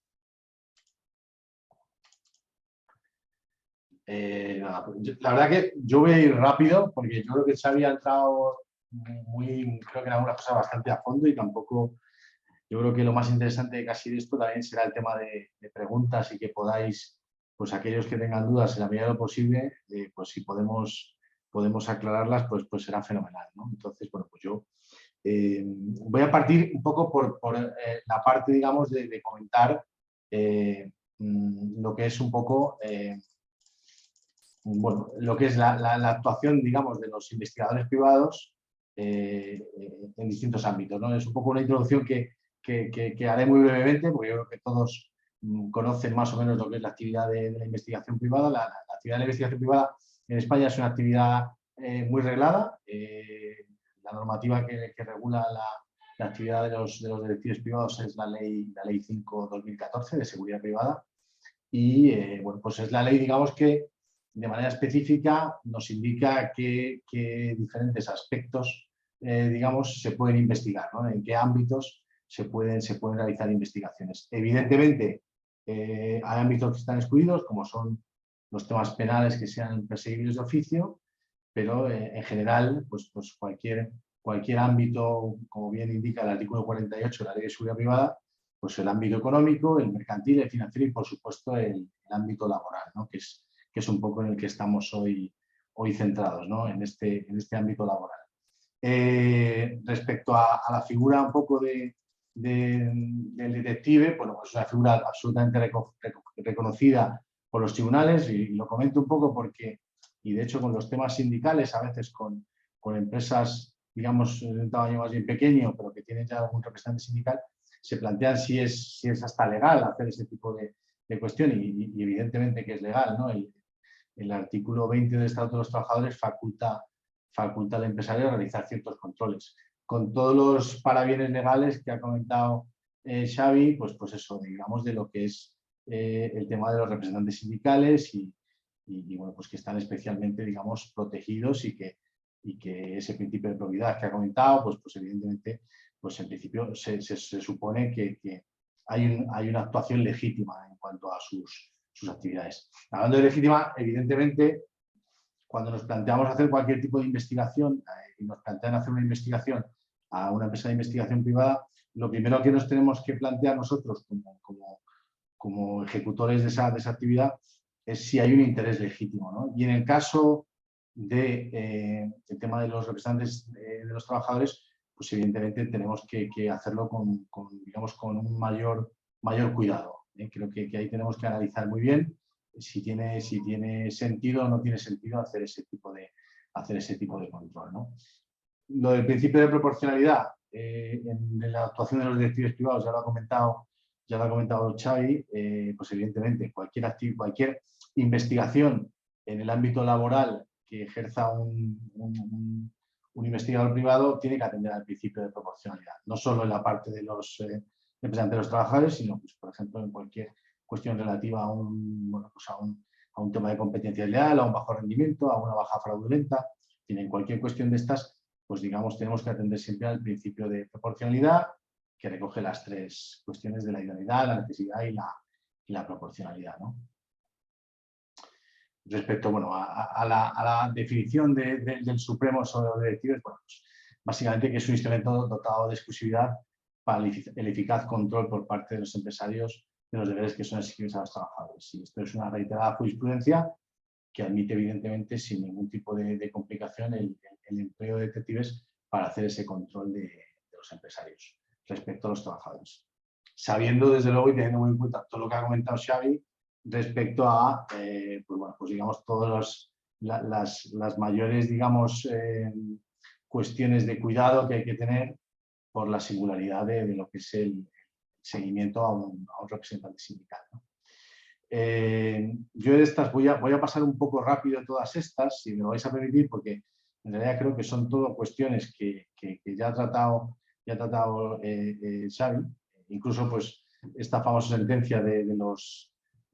La verdad que yo voy a ir rápido porque yo creo que Xavi ha entrado creo que en algunas cosas bastante a fondo y tampoco, yo creo que lo más interesante de casi de esto también será el tema de preguntas y que podáis, pues aquellos que tengan dudas en la medida de lo posible, pues si podemos aclararlas, pues será fenomenal, ¿no? Entonces, bueno, pues yo voy a partir un poco por la parte, digamos, de comentar lo que es un poco... bueno, lo que es la actuación, digamos, de los investigadores privados en distintos ámbitos, ¿no? Es un poco una introducción que haré muy brevemente, porque yo creo que todos conocen más o menos lo que es la actividad de la investigación privada. La actividad de la investigación privada en España es una actividad muy reglada. La normativa que regula la actividad de los detectives privados es la ley 5/2014 de seguridad privada. Y bueno, pues es la ley, digamos, que de manera específica nos indica qué diferentes aspectos, digamos, se pueden investigar, ¿no? En qué ámbitos se pueden realizar investigaciones. Evidentemente, hay ámbitos que están excluidos, como son los temas penales que sean perseguibles de oficio, pero en general, pues cualquier ámbito, como bien indica el artículo 48 de la Ley de Seguridad Privada, pues el ámbito económico, el mercantil, el financiero y, por supuesto, el ámbito laboral, ¿no? que es un poco en el que estamos hoy centrados, ¿no? en este ámbito laboral. Respecto a la figura un poco del detective, bueno, pues es una figura absolutamente reconocida por los tribunales y lo comento un poco porque, y de hecho con los temas sindicales, a veces con empresas, digamos, de un tamaño más bien pequeño, pero que tienen ya algún representante sindical, se plantean si es hasta legal hacer ese tipo de cuestión y evidentemente que es legal, ¿no? El artículo 20 del Estatuto de los Trabajadores faculta al empresario a realizar ciertos controles. Con todos los parabienes legales que ha comentado Xavi, pues eso, digamos, de lo que es el tema de los representantes sindicales y bueno, pues que están especialmente, digamos, protegidos y que ese principio de probidad que ha comentado, pues evidentemente, pues en principio se supone que hay una actuación legítima en cuanto a sus actividades. Hablando de legítima, evidentemente, cuando nos planteamos hacer cualquier tipo de investigación y nos plantean hacer una investigación a una empresa de investigación privada, lo primero que nos tenemos que plantear nosotros como ejecutores de esa actividad es si hay un interés legítimo, ¿no? Y en el caso del tema de los representantes de los trabajadores, pues evidentemente tenemos que hacerlo con un mayor cuidado. Creo que ahí tenemos que analizar muy bien si tiene sentido o no tiene sentido hacer ese tipo de control, ¿no? Lo del principio de proporcionalidad en la actuación de los detectives privados ya lo ha comentado Xavi, pues evidentemente cualquier investigación en el ámbito laboral que ejerza un investigador privado tiene que atender al principio de proporcionalidad, no solo en la parte de los representantes de los trabajadores, sino, pues, por ejemplo, en cualquier cuestión relativa a un tema de competencia desleal, a un bajo rendimiento, a una baja fraudulenta. En cualquier cuestión de estas, pues digamos, tenemos que atender siempre al principio de proporcionalidad, que recoge las tres cuestiones de la idoneidad, la necesidad y la proporcionalidad, ¿no? Respecto, bueno, a la definición del Supremo sobre los directivos, bueno, pues, básicamente que es un instrumento dotado de exclusividad para el eficaz control por parte de los empresarios de los deberes que son exigidos a los trabajadores. Y esto es una reiterada jurisprudencia que admite, evidentemente, sin ningún tipo de complicación, el empleo de detectives para hacer ese control de los empresarios respecto a los trabajadores. sabiendo desde luego y teniendo muy en cuenta todo lo que ha comentado Xavi respecto a, pues bueno, pues digamos, todas las mayores, digamos, cuestiones de cuidado que hay que tener por la singularidad de lo que es el seguimiento a un representante sindical, ¿no? Yo de estas voy a pasar un poco rápido todas estas, si me lo vais a permitir, porque en realidad creo que son todo cuestiones que ya ha tratado Xavi, incluso pues esta famosa sentencia de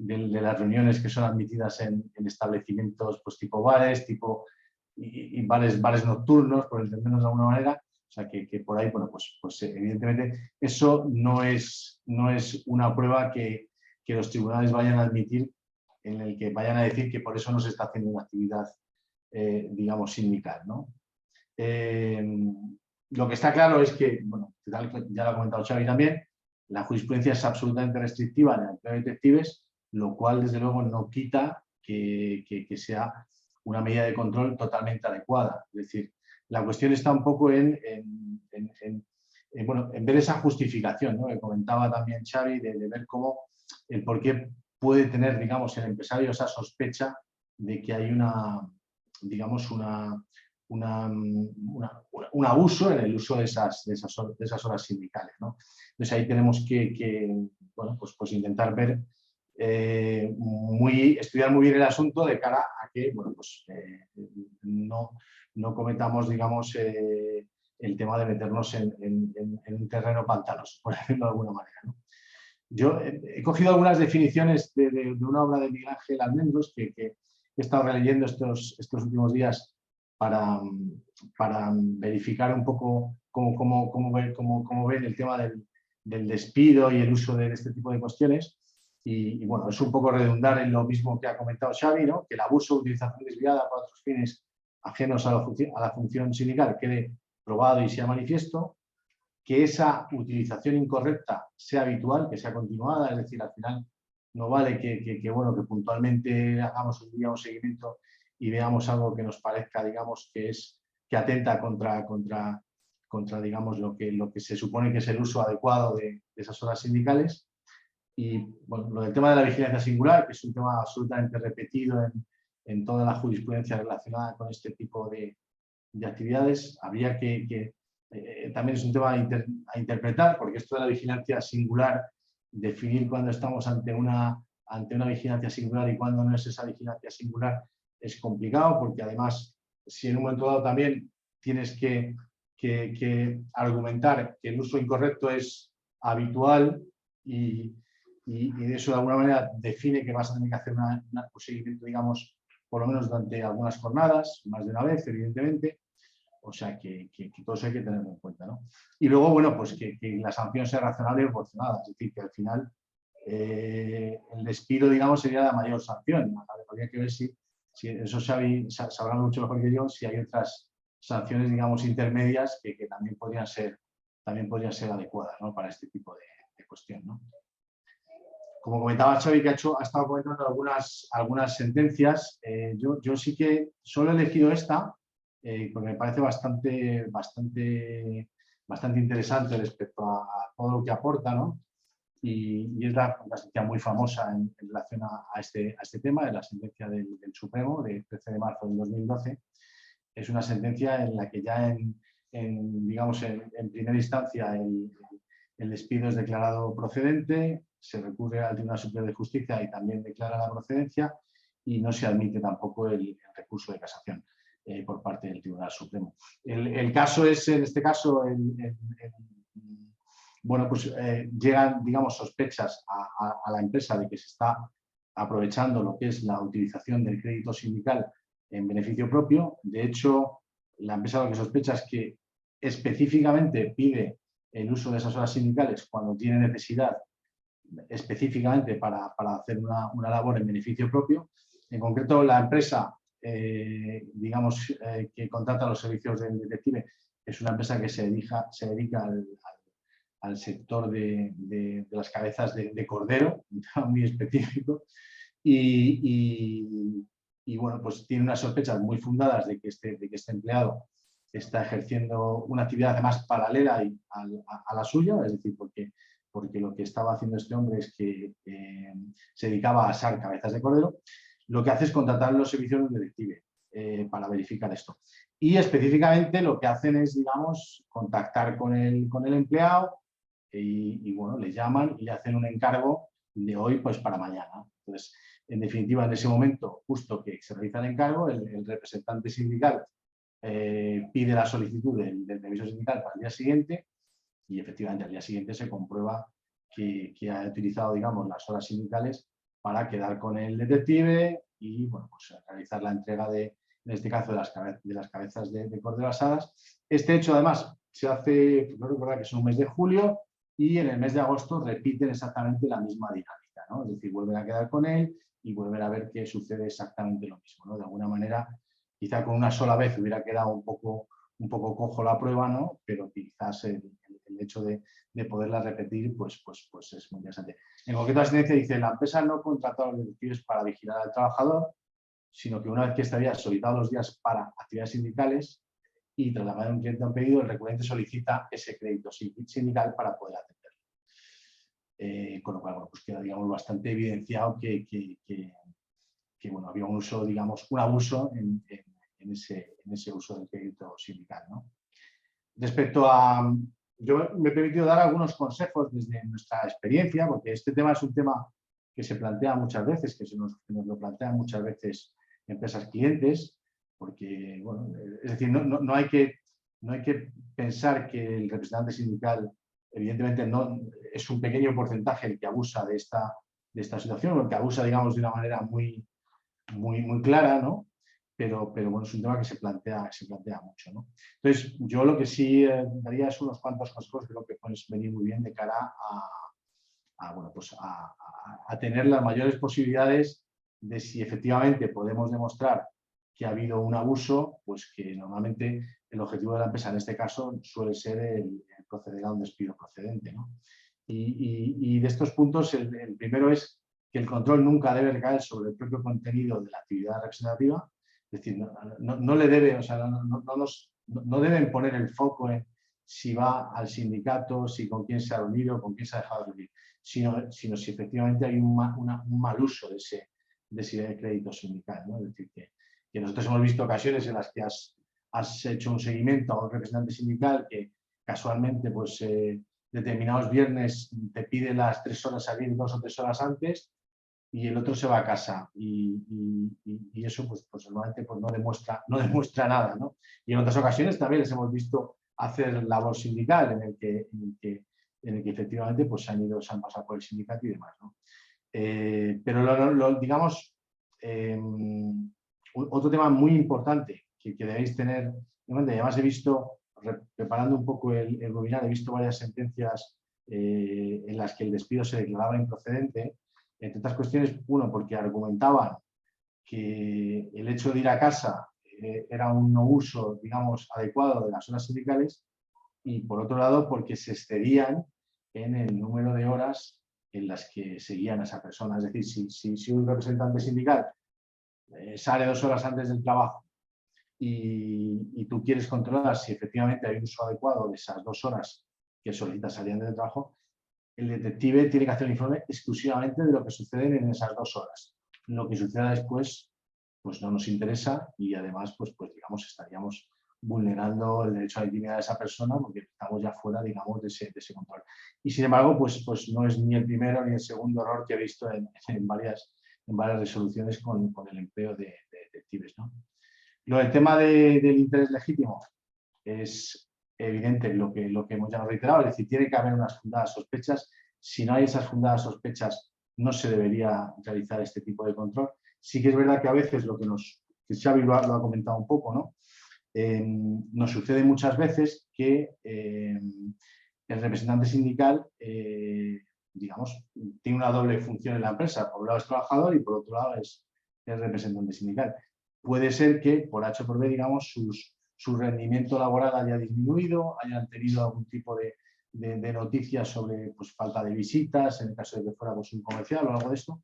las reuniones que son admitidas en establecimientos pues, tipo bares, y bares nocturnos, por entendernos de alguna manera. O sea, que por ahí, bueno, pues evidentemente eso no es una prueba que los tribunales vayan a admitir, en el que vayan a decir que por eso no se está haciendo una actividad, digamos, sindical, ¿no? Lo que está claro es que, bueno, ya lo ha comentado Xavi también, la jurisprudencia es absolutamente restrictiva en el empleo de detectives, lo cual, desde luego, no quita que sea una medida de control totalmente adecuada. Es decir, la cuestión está un poco en ver esa justificación, ¿no? Que comentaba también Xavi, de ver cómo el por qué puede tener, digamos, el empresario esa sospecha de que hay digamos, un abuso en el uso de esas horas sindicales, ¿no? Entonces ahí tenemos que bueno, pues intentar ver, estudiar muy bien el asunto de cara a que, bueno, pues no cometamos, digamos, el tema de meternos en un terreno pantanoso, por decirlo de alguna manera, ¿no? Yo he cogido algunas definiciones de una obra de Miguel Ángel Almendros que he estado releyendo estos últimos días para verificar un poco cómo ven el tema del despido y el uso de este tipo de cuestiones. Y bueno, es un poco redundar en lo mismo que ha comentado Xavi, ¿no? Que el abuso o utilización desviada para otros fines ajenos a la función sindical quede probado y sea manifiesto, que esa utilización incorrecta sea habitual, que sea continuada, es decir, al final no vale que puntualmente hagamos un seguimiento y veamos algo que nos parezca, digamos, que atenta contra digamos, lo que se supone que es el uso adecuado de esas horas sindicales. Y bueno, lo del tema de la vigilancia singular, que es un tema absolutamente repetido en toda la jurisprudencia relacionada con este tipo de actividades, habría también es un tema a interpretar, porque esto de la vigilancia singular, definir cuándo estamos ante una vigilancia singular y cuándo no es esa vigilancia singular, es complicado, porque además, si en un momento dado también tienes que argumentar que el uso incorrecto es habitual y eso de alguna manera define que vas a tener que hacer un seguimiento, digamos, por lo menos durante algunas jornadas, más de una vez, evidentemente. O sea, que todo eso hay que tenerlo en cuenta, ¿no? Y luego, bueno, pues que la sanción sea razonable y proporcionada. Es decir, que al final el despido, digamos, sería la mayor sanción. Habría que ver si eso sabrá mucho mejor que yo, si hay otras sanciones, digamos, intermedias que también podrían ser adecuadas, ¿no? Para este tipo de cuestión, ¿no? Como comentaba Xavi, que ha estado comentando algunas sentencias, yo sí que solo he elegido esta, porque me parece bastante interesante respecto a todo lo que aporta, ¿no? Y es una sentencia muy famosa en relación a este tema, de la sentencia del Supremo del 13 de marzo del 2012. Es una sentencia en la que ya digamos, en primera instancia el despido es declarado procedente, se recurre al Tribunal Superior de Justicia y también declara la procedencia, y no se admite tampoco el recurso de casación por parte del Tribunal Supremo. El caso es, en este caso, bueno, pues llegan, digamos, sospechas a la empresa de que se está aprovechando lo que es la utilización del crédito sindical en beneficio propio. De hecho, la empresa lo que sospecha es que específicamente pide el uso de esas horas sindicales cuando tiene necesidad específicamente para hacer una labor en beneficio propio. En concreto, la empresa digamos, que contrata los servicios del detective es una empresa que se dedica al sector de las cabezas de cordero, muy específico, y bueno, pues tiene unas sospechas muy fundadas de que este empleado está ejerciendo una actividad además paralela a la suya, es decir, porque porque lo que estaba haciendo este hombre es que se dedicaba a asar cabezas de cordero, lo que hace es contratar los servicios de un detective para verificar esto. Y específicamente lo que hacen es, digamos, contactar con el empleado y bueno, le llaman y le hacen un encargo de hoy pues para mañana. Entonces, en definitiva, en ese momento, justo que se realiza el encargo, el representante sindical pide la solicitud del permiso sindical para el día siguiente y efectivamente al día siguiente se comprueba que ha utilizado, digamos, las horas sindicales para quedar con el detective y bueno, pues realizar la entrega de, en este caso, de las cabezas de cordero asadas. Este hecho, además, se hace, no recuerdo que es un mes de julio y en el mes de agosto repiten exactamente la misma dinámica, ¿no? Es decir, vuelven a quedar con él y vuelven a ver que sucede exactamente lo mismo, ¿no? De alguna manera, quizá con una sola vez hubiera quedado un poco cojo la prueba, ¿no? Pero quizás el hecho de poderla repetir, pues es muy interesante. En concreto, la sentencia dice, la empresa no contrató a los detectives para vigilar al trabajador, sino que una vez que este había solicitado los días para actividades sindicales y tras la llamada de un cliente a un pedido, el recurrente solicita ese crédito sindical para poder atenderlo. Con lo cual, bueno, pues queda, digamos, bastante evidenciado que bueno, había un uso, digamos, un abuso en ese uso del crédito sindical, ¿no? Respecto a... Yo me he permitido dar algunos consejos desde nuestra experiencia, porque este tema es un tema que se plantea muchas veces, que nos lo plantean muchas veces empresas clientes, porque, bueno, es decir, no hay que pensar que el representante sindical, evidentemente, no es un pequeño porcentaje el que abusa de esta situación, o el que abusa, digamos, de una manera muy clara, ¿no? Pero bueno, es un tema que se plantea mucho, ¿no? Entonces, yo lo que sí daría es unos cuantos consejos que creo que pueden venir muy bien de cara bueno, pues a tener las mayores posibilidades de si efectivamente podemos demostrar que ha habido un abuso, pues que normalmente el objetivo de la empresa en este caso suele ser el proceder a un despido procedente, ¿no? Y de estos puntos, el primero es que el control nunca debe recaer sobre el propio contenido de la actividad representativa, es decir, no le debe, o sea, no deben poner el foco en si va al sindicato, si con quién se ha reunido, con quién se ha dejado de reunir, sino si efectivamente hay un mal uso de ese crédito sindical, ¿no? Es decir, que nosotros hemos visto ocasiones en las que has hecho un seguimiento a un representante sindical que casualmente, pues, determinados viernes te pide las 3 horas salir 2 o 3 horas antes y el otro se va a casa y eso pues normalmente pues no demuestra nada, ¿no? Y en otras ocasiones también les hemos visto hacer labor sindical en el que efectivamente pues se han pasado por el sindicato y demás, ¿no? Pero digamos, otro tema muy importante que debéis tener en cuenta, y además he visto, preparando un poco el webinar, he visto varias sentencias en las que el despido se declaraba improcedente, entre otras cuestiones, uno, porque argumentaban que el hecho de ir a casa era un no uso, digamos, adecuado de las horas sindicales, y por otro lado, porque se excedían en el número de horas en las que seguían a esa persona. Es decir, si un representante sindical sale 2 horas antes del trabajo y tú quieres controlar si efectivamente hay un uso adecuado de esas 2 horas que solicitas saliendo del trabajo, el detective tiene que hacer un informe exclusivamente de lo que sucede en esas 2 horas. Lo que suceda después, pues no nos interesa y además, pues digamos, estaríamos vulnerando el derecho a la intimidad de esa persona porque estamos ya fuera, digamos, de ese control. Y sin embargo, pues no es ni el primero ni el segundo error que he visto en varias resoluciones con el empleo de detectives, ¿no? Lo del tema del interés legítimo es evidente lo que hemos ya reiterado, es decir, tiene que haber unas fundadas sospechas. Si no hay esas fundadas sospechas, no se debería realizar este tipo de control. Sí que es verdad que a veces que Xavi lo ha comentado un poco, ¿no? Nos sucede muchas veces que el representante sindical, digamos, tiene una doble función en la empresa. Por un lado es trabajador y por otro lado es el representante sindical. Puede ser que por H o por B, digamos, su rendimiento laboral haya disminuido, hayan tenido algún tipo de noticias sobre pues, falta de visitas, en el caso de que fuera pues, un comercial o algo de esto.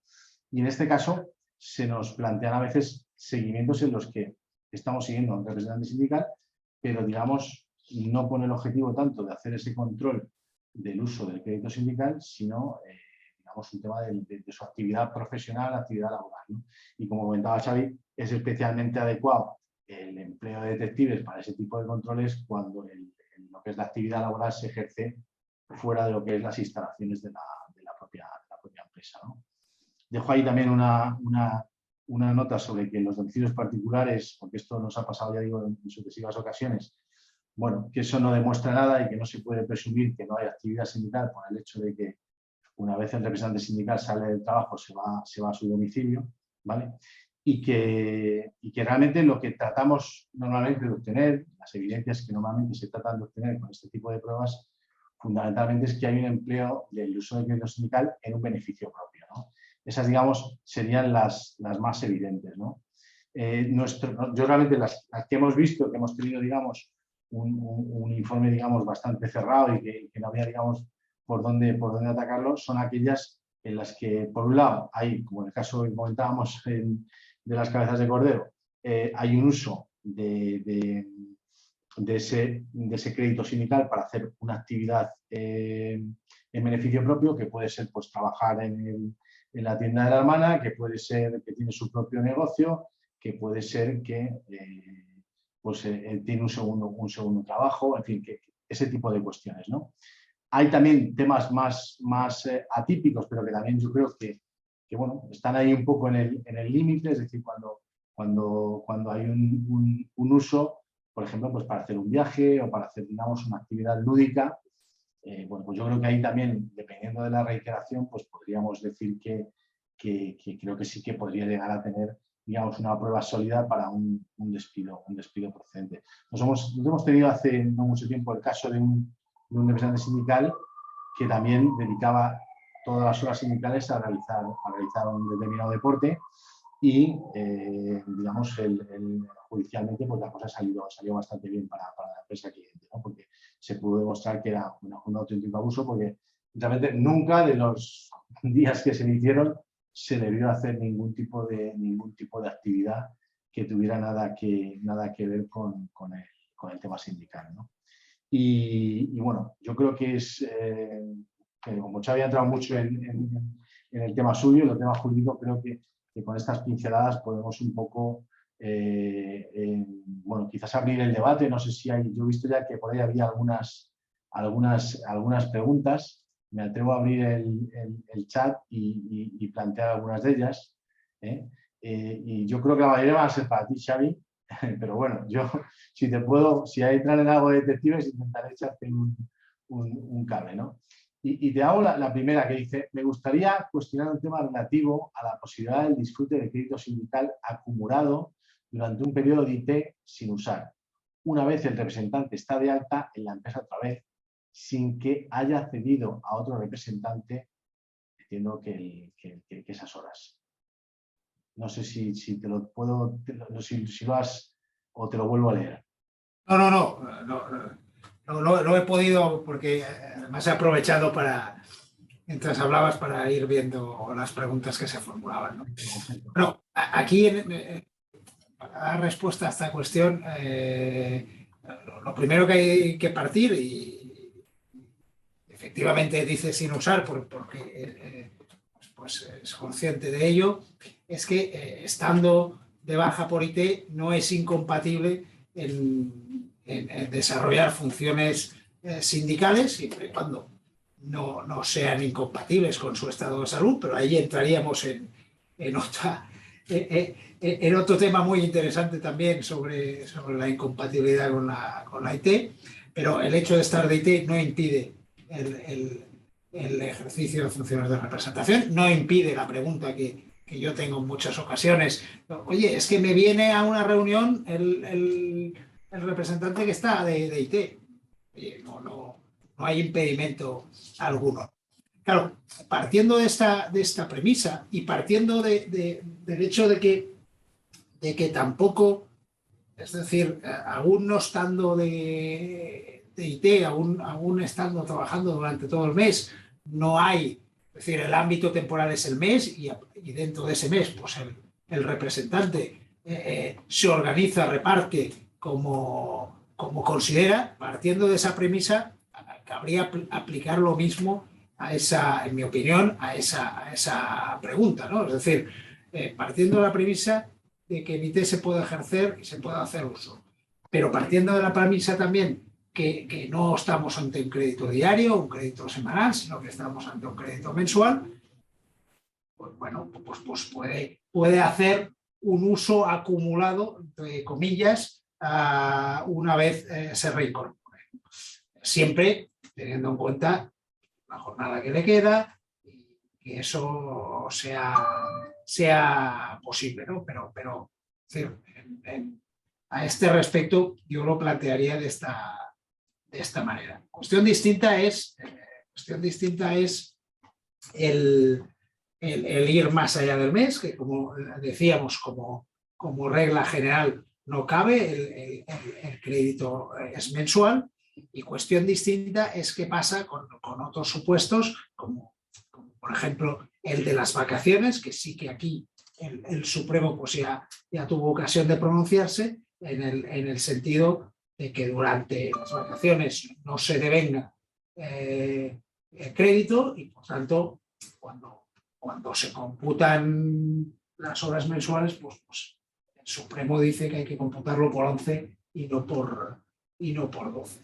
Y en este caso se nos plantean a veces seguimientos en los que estamos siguiendo a un representante sindical, pero digamos, no pone el objetivo tanto de hacer ese control del uso del crédito sindical, sino digamos, un tema de su actividad profesional, actividad laboral, ¿no? Y como comentaba Xavi, es especialmente adecuado el empleo de detectives para ese tipo de controles cuando lo que es la actividad laboral se ejerce fuera de lo que es las instalaciones de la propia empresa, ¿no? Dejo ahí también una nota sobre que los domicilios particulares, porque esto nos ha pasado, ya digo, en sucesivas ocasiones, bueno, que eso no demuestra nada y que no se puede presumir que no hay actividad sindical por el hecho de que una vez el representante sindical sale del trabajo se va a su domicilio, ¿vale? Y que realmente lo que tratamos normalmente de obtener, las evidencias que normalmente se tratan de obtener con este tipo de pruebas, fundamentalmente es que hay un empleo del uso del crédito sindical en un beneficio propio, ¿no? Esas, digamos, serían las más evidentes, ¿no? Yo realmente las que hemos visto, que hemos tenido, digamos, un informe, digamos, bastante cerrado y que no había, digamos, por dónde atacarlo, son aquellas en las que, por un lado, hay, como en el caso que comentábamos de las cabezas de cordero, hay un uso de ese crédito sindical para hacer una actividad en beneficio propio, que puede ser pues, trabajar en la tienda de la hermana, que puede ser que tiene su propio negocio, que puede ser que tiene un segundo trabajo, en fin, que ese tipo de cuestiones, ¿no? Hay también temas más atípicos, pero que también yo creo que bueno, están ahí un poco en el límite, es decir, cuando hay un uso, por ejemplo, pues para hacer un viaje o para hacer, digamos, una actividad lúdica. Bueno, pues yo creo que ahí también, dependiendo de la reiteración, pues podríamos decir que creo que sí que podría llegar a tener, digamos, una prueba sólida para un despido procedente. Nos hemos tenido hace no mucho tiempo el caso de un representante sindical que también dedicaba todas las horas sindicales a realizar un determinado deporte y, digamos, judicialmente pues la cosa salió bastante bien para la empresa cliente, ¿no? Porque se pudo demostrar que era un auténtico abuso, porque realmente nunca de los días que se le hicieron se debió hacer ningún tipo de actividad que tuviera nada que ver con el tema sindical, ¿no? Y bueno, yo creo que como Xavi ha entrado mucho en el tema suyo, en el tema jurídico, creo que con estas pinceladas podemos un poco, bueno, quizás abrir el debate. No sé si yo he visto ya que por ahí había algunas preguntas. Me atrevo a abrir el chat y plantear algunas de ellas, ¿eh? Y yo creo que la mayoría van a ser para ti, Xavi. Pero bueno, yo si entran en algo de detectives, intentaré echarte un cable, ¿no? Y te hago la primera, que dice: me gustaría cuestionar un tema relativo a la posibilidad del disfrute de crédito sindical acumulado durante un periodo de IT sin usar, una vez el representante está de alta en la empresa otra vez, sin que haya cedido a otro representante, entiendo que esas horas. No sé si te lo puedo, si lo has, o te lo vuelvo a leer. No he podido, porque además he aprovechado mientras hablabas, para ir viendo las preguntas que se formulaban, ¿no? Bueno, aquí para dar respuesta a esta cuestión, lo primero que hay que partir, y efectivamente dice sin usar porque pues es consciente de ello, es que estando de baja por IT no es incompatible en desarrollar funciones sindicales, siempre y cuando no sean incompatibles con su estado de salud, pero ahí entraríamos en otro tema muy interesante también sobre la incompatibilidad con la IT, pero el hecho de estar de IT no impide el ejercicio de funciones de representación, no impide la pregunta que yo tengo en muchas ocasiones: oye, es que me viene a una reunión el representante que está de IT. Oye, no hay impedimento alguno. Claro, partiendo de esta premisa y partiendo del hecho de que tampoco, es decir, aún no estando de IT, aún estando trabajando durante todo el mes, no hay, es decir, el ámbito temporal es el mes y dentro de ese mes pues el representante se organiza, reparte como considera. Partiendo de esa premisa, cabría aplicar lo mismo a esa, en mi opinión, a esa pregunta, ¿no? Es decir, partiendo de la premisa de que mi té se puede ejercer y se puede hacer uso, pero partiendo de la premisa también que no estamos ante un crédito diario, un crédito semanal, sino que estamos ante un crédito mensual, pues bueno, pues puede hacer un uso acumulado, entre comillas, una vez se reincorpore. Siempre teniendo en cuenta la jornada que le queda y que eso sea posible, ¿no? Pero es decir, a este respecto yo lo plantearía de esta manera. Cuestión distinta es el ir más allá del mes, que como decíamos, como regla general no cabe, el crédito es mensual, y cuestión distinta es qué pasa con otros supuestos, como por ejemplo el de las vacaciones, que sí que aquí el Supremo pues ya tuvo ocasión de pronunciarse en el sentido de que durante las vacaciones no se devenga el crédito y por tanto cuando se computan las horas mensuales, pues el Supremo dice que hay que computarlo por 11 y no por 12.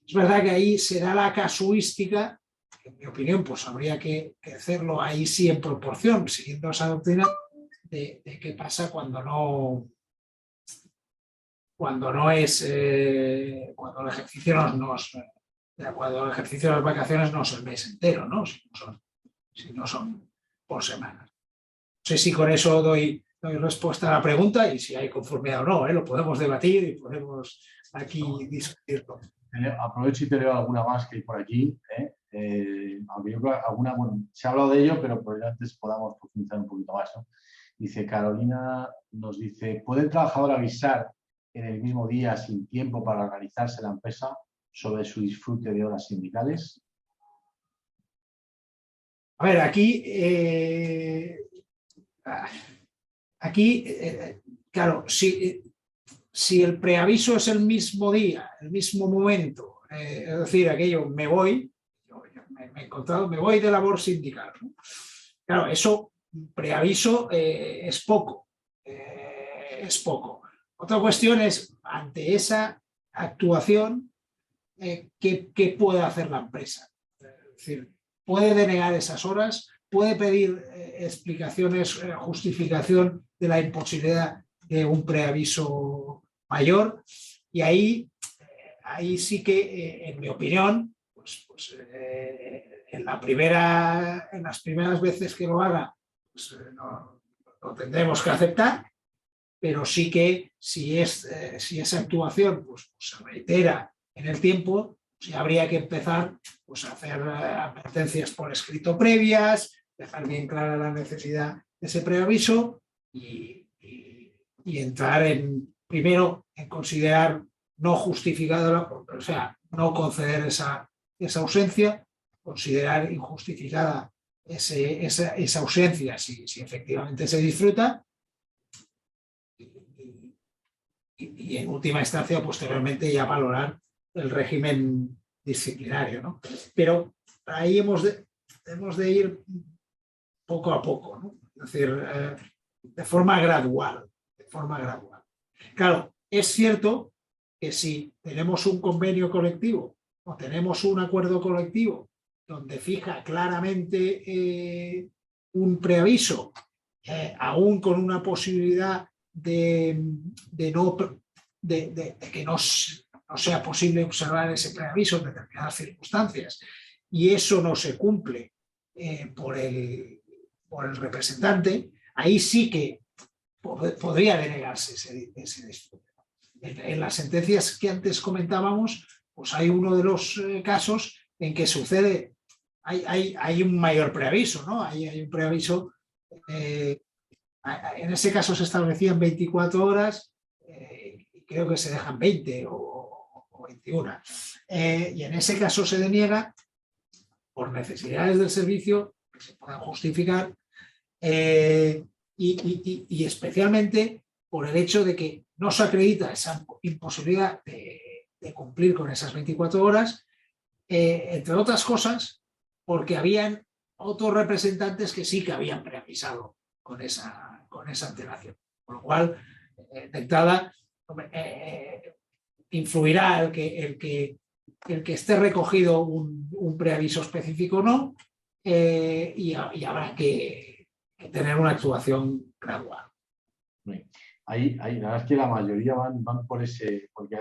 Es verdad que ahí será la casuística, que en mi opinión pues habría que hacerlo ahí sí en proporción, siguiendo esa doctrina de qué pasa cuando el ejercicio cuando el ejercicio de las vacaciones no es el mes entero, ¿no? Si no son por semanas. No sé si con eso doy respuesta a la pregunta y si hay conformidad o no, lo podemos debatir y podemos aquí discutirlo. Aprovecho y te leo alguna más que hay por aquí. Aunque yo creo que alguna, bueno, se ha hablado de ello, pero por antes podamos profundizar un poquito más, ¿no? Dice Carolina, nos dice, ¿puede el trabajador avisar en el mismo día sin tiempo para organizarse la empresa sobre su disfrute de horas sindicales? A ver, aquí claro, si el preaviso es el mismo día, el mismo momento, es decir, aquello, me voy, me he encontrado, me voy de labor sindical, ¿no? Claro, eso, preaviso es poco, Otra cuestión es, ante esa actuación, ¿qué puede hacer la empresa? Es decir, puede denegar esas horas, puede pedir explicaciones, justificación de la imposibilidad de un preaviso mayor, y ahí sí que, en mi opinión, en las primeras veces que lo haga, pues, lo tendremos que aceptar, pero sí que si esa actuación pues, se reitera en el tiempo, pues habría que empezar pues, a hacer advertencias por escrito previas, dejar bien clara la necesidad de ese preaviso y entrar primero en considerar no justificada, o sea, no conceder esa ausencia, considerar injustificada esa ausencia si efectivamente se disfruta, y en última instancia, posteriormente, ya valorar el régimen disciplinario, ¿no? Pero ahí hemos de ir poco a poco, ¿no? Es decir, de forma gradual. Claro, es cierto que si tenemos un convenio colectivo o tenemos un acuerdo colectivo donde fija claramente un preaviso, aún con una posibilidad de que no sea posible observar ese preaviso en determinadas circunstancias, y eso no se cumple por el representante, ahí sí que podría denegarse ese disfrute. En las sentencias que antes comentábamos, pues hay uno de los casos en que sucede, hay un mayor preaviso, ¿no? Hay un preaviso, en ese caso se establecían 24 horas, creo que se dejan 20 o 21. Y en ese caso se deniega por necesidades del servicio que se puedan justificar, y especialmente por el hecho de que no se acredita esa imposibilidad de cumplir con esas 24 horas entre otras cosas, porque habían otros representantes que sí que habían preavisado con esa antelación. Con lo cual, de entrada, influirá el que esté recogido un preaviso específico o no, y habrá que tener una actuación gradual. La verdad es que la mayoría van por ese, porque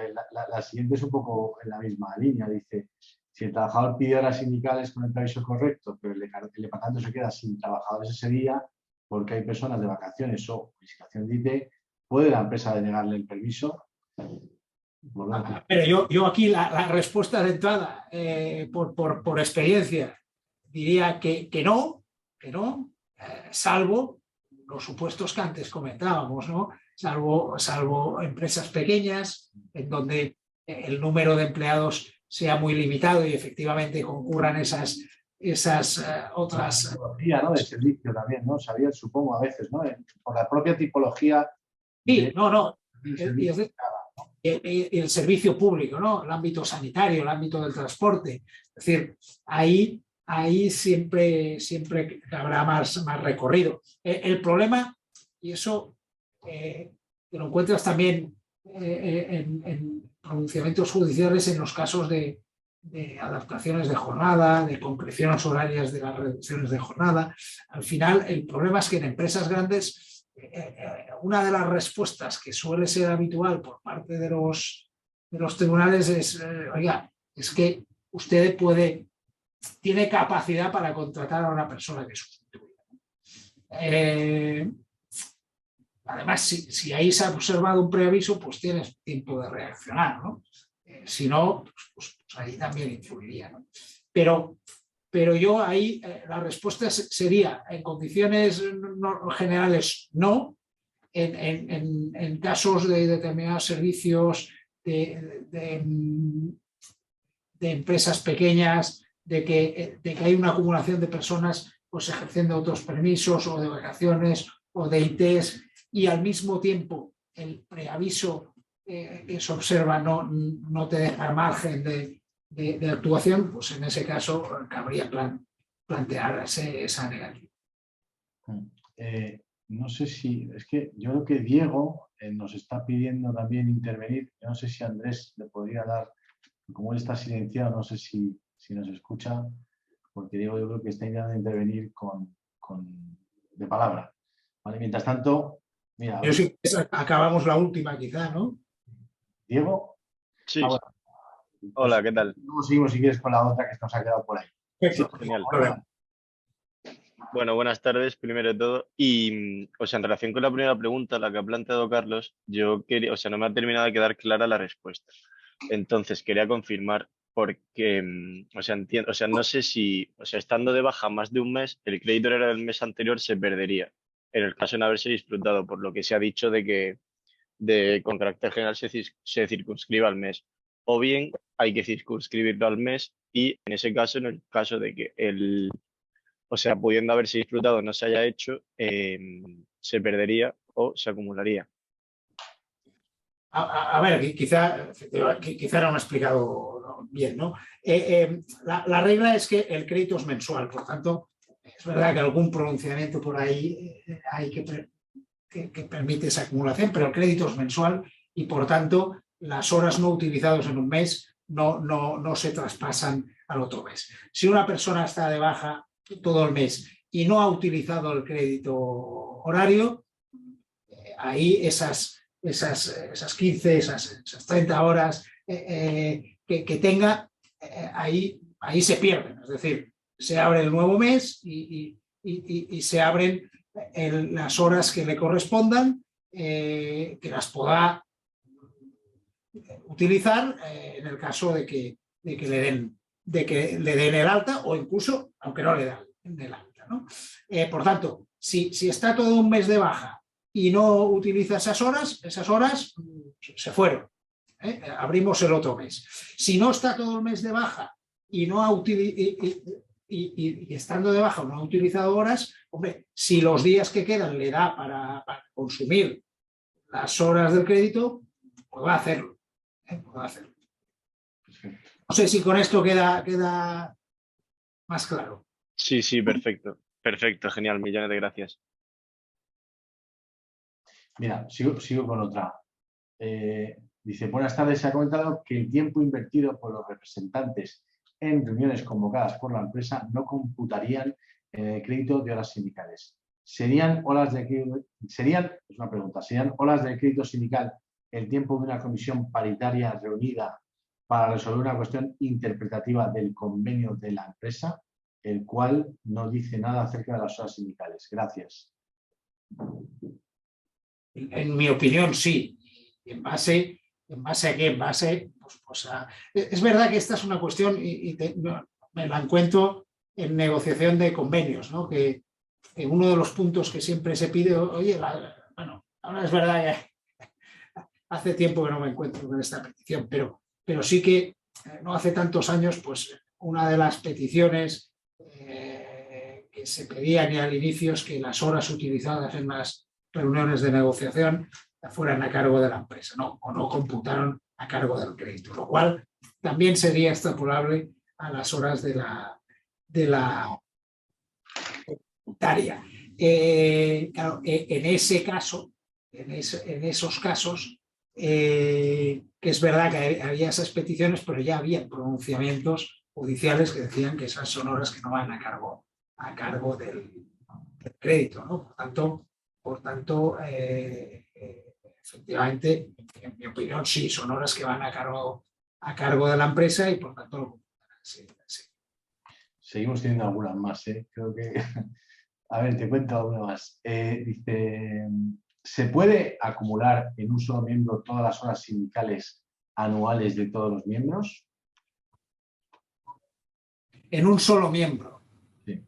la siguiente es un poco en la misma línea. Dice, si el trabajador pide horas sindicales con el preaviso correcto, pero el departamento se queda sin trabajadores ese día porque hay personas de vacaciones o en situación de IT, ¿puede la empresa denegarle el permiso? Pero yo aquí la respuesta de entrada, por experiencia, diría que no, salvo los supuestos que antes comentábamos, ¿no? Salvo empresas pequeñas en donde el número de empleados sea muy limitado y efectivamente concurran esas otras... Tipología, ¿no? De servicio también, ¿no? Sabía, supongo, a veces, ¿no? Por la propia tipología. Sí, y el servicio público, ¿no? El ámbito sanitario, el ámbito del transporte. Es decir, ahí siempre habrá más recorrido. El problema, y eso lo encuentras también en pronunciamientos judiciales en los casos de adaptaciones de jornada, de concreciones horarias de las reducciones de jornada. Al final, el problema es que en empresas grandes, una de las respuestas que suele ser habitual por parte de los tribunales es, oiga, es que usted tiene capacidad para contratar a una persona que sustituya. Además, si ahí se ha observado un preaviso, pues tienes tiempo de reaccionar, ¿no? Si no, pues ahí también influiría, ¿no? Pero yo ahí la respuesta sería, en condiciones generales, no. En casos de determinados servicios, de empresas pequeñas, de que hay una acumulación de personas pues, ejerciendo otros permisos o de vacaciones o de ITs, y al mismo tiempo el preaviso que se observa no te deja margen de actuación, pues en ese caso cabría plantear esa negativa. No sé si, es que yo creo que Diego nos está pidiendo también intervenir. Yo no sé si Andrés le podría dar, como él está silenciado, no sé si nos escucha, porque Diego yo creo que está intentando intervenir de palabra. Vale, mientras tanto, mira. Yo sí, acabamos la última quizá, ¿no? Diego. Sí. Bueno. Hola, ¿qué tal? Luego seguimos si quieres con la otra que nos ha quedado por ahí. Perfecto. Sí, genial. Bueno, buenas tardes, primero de todo. Y, o sea, en relación con la primera pregunta, la que ha planteado Carlos, yo quería, o sea, no me ha terminado de quedar clara la respuesta. Entonces, quería confirmar porque, o sea, entiendo, o sea, no sé si, o sea, estando de baja más de un mes, el crédito era del mes anterior se perdería. En el caso de no haberse disfrutado, por lo que se ha dicho de que con carácter general se circunscriba al mes. O bien hay que circunscribirlo al mes y en ese caso, en el caso de que o sea, pudiendo haberse disfrutado no se haya hecho, se perdería o se acumularía. A ver, quizá no me he explicado bien, ¿no? La regla es que el crédito es mensual, por tanto, es verdad que algún pronunciamiento por ahí hay que permite esa acumulación, pero el crédito es mensual y, por tanto, las horas no utilizadas en un mes no se traspasan al otro mes. Si una persona está de baja todo el mes y no ha utilizado el crédito horario, ahí esas 15, esas 30 horas que tenga, ahí se pierden. Es decir, se abre el nuevo mes y se abren las horas que le correspondan, que las podrá utilizar en el caso de que le den el alta, o incluso aunque no le den el alta, ¿no? Por tanto, si está todo un mes de baja y no utiliza esas horas se fueron. Abrimos el otro mes. Si no está todo el mes de baja y no ha y estando de baja no ha utilizado horas, hombre, si los días que quedan le da para consumir las horas del crédito, podrá hacerlo. Podrá hacerlo. No sé si con esto queda más claro. Sí, sí, perfecto. Perfecto, genial, millones de gracias. Mira, sigo con otra. Dice, buenas tardes, se ha comentado que el tiempo invertido por los representantes en reuniones convocadas por la empresa no computarían en el crédito de horas sindicales. ¿Serían horas de crédito, es una pregunta, ¿serían horas de crédito sindical el tiempo de una comisión paritaria reunida para resolver una cuestión interpretativa del convenio de la empresa, el cual no dice nada acerca de las horas sindicales? Gracias. En mi opinión, sí. ¿En base a qué? En base, pues a... Es verdad que esta es una cuestión, me la encuentro en negociación de convenios, ¿no? Que uno de los puntos que siempre se pide, oye, bueno, ahora es verdad que hace tiempo que no me encuentro con esta petición, pero sí que no hace tantos años, pues una de las peticiones que se pedían ya al inicio es que las horas utilizadas en las reuniones de negociación fueran a cargo de la empresa, ¿no? O no computaron a cargo del crédito, lo cual también sería extrapolable a las horas de la tributaria. Claro, en ese caso, en esos casos, que es verdad que había esas peticiones, pero ya había pronunciamientos judiciales que decían que esas son horas que no van a cargo del crédito, ¿no? Por tanto, efectivamente, en mi opinión, sí, son horas que van a cargo de la empresa y por tanto, sí. Seguimos teniendo algunas más, ¿eh? Creo que... A ver, te cuento alguna más. Dice, ¿se puede acumular en un solo miembro todas las horas sindicales anuales de todos los miembros? En un solo miembro. Sí.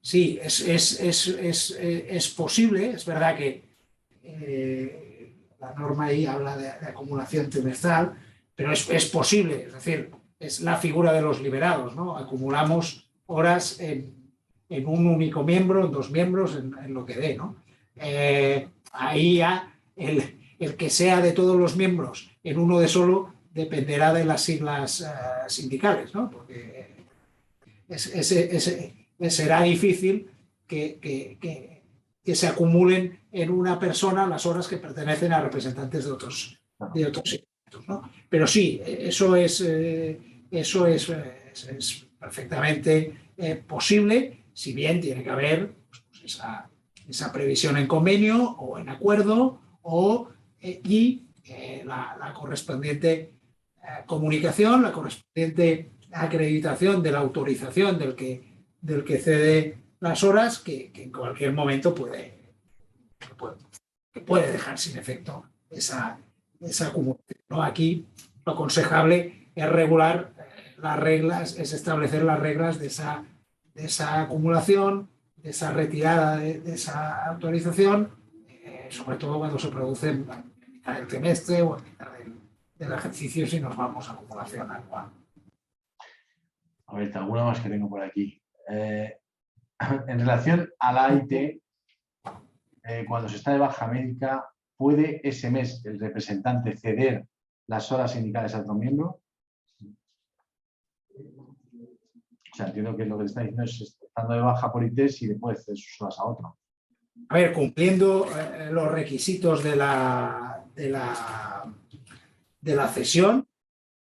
Sí, es posible. Es verdad que la norma ahí habla de acumulación trimestral, pero es posible. Es decir, es la figura de los liberados, ¿no? Acumulamos horas en un único miembro, en dos miembros, en lo que dé, ¿no? Ahí ya el que sea de todos los miembros en uno de solo dependerá de las siglas sindicales, ¿no? Porque será difícil que se acumulen en una persona las horas que pertenecen a representantes de otros sindicatos, ¿no? Pero sí, eso es perfectamente posible, si bien tiene que haber pues, esa previsión en convenio o en acuerdo y la correspondiente comunicación, la correspondiente acreditación de la autorización del que cede las horas, que en cualquier momento puede dejar sin efecto esa acumulación, ¿no? Aquí lo aconsejable es regular las reglas, es establecer las reglas de esa acumulación, de esa retirada de esa autorización, sobre todo cuando se produce en mitad del trimestre o en mitad del ejercicio, si nos vamos a acumulación anual. A ver, alguna más que tengo por aquí. En relación a la AIT, cuando se está de baja médica, ¿puede ese mes el representante ceder las horas sindicales a otro miembro? O sea, entiendo que lo que le está diciendo es, estando de baja por IT, si le puede ceder sus horas a otro. A ver, cumpliendo los requisitos de la cesión,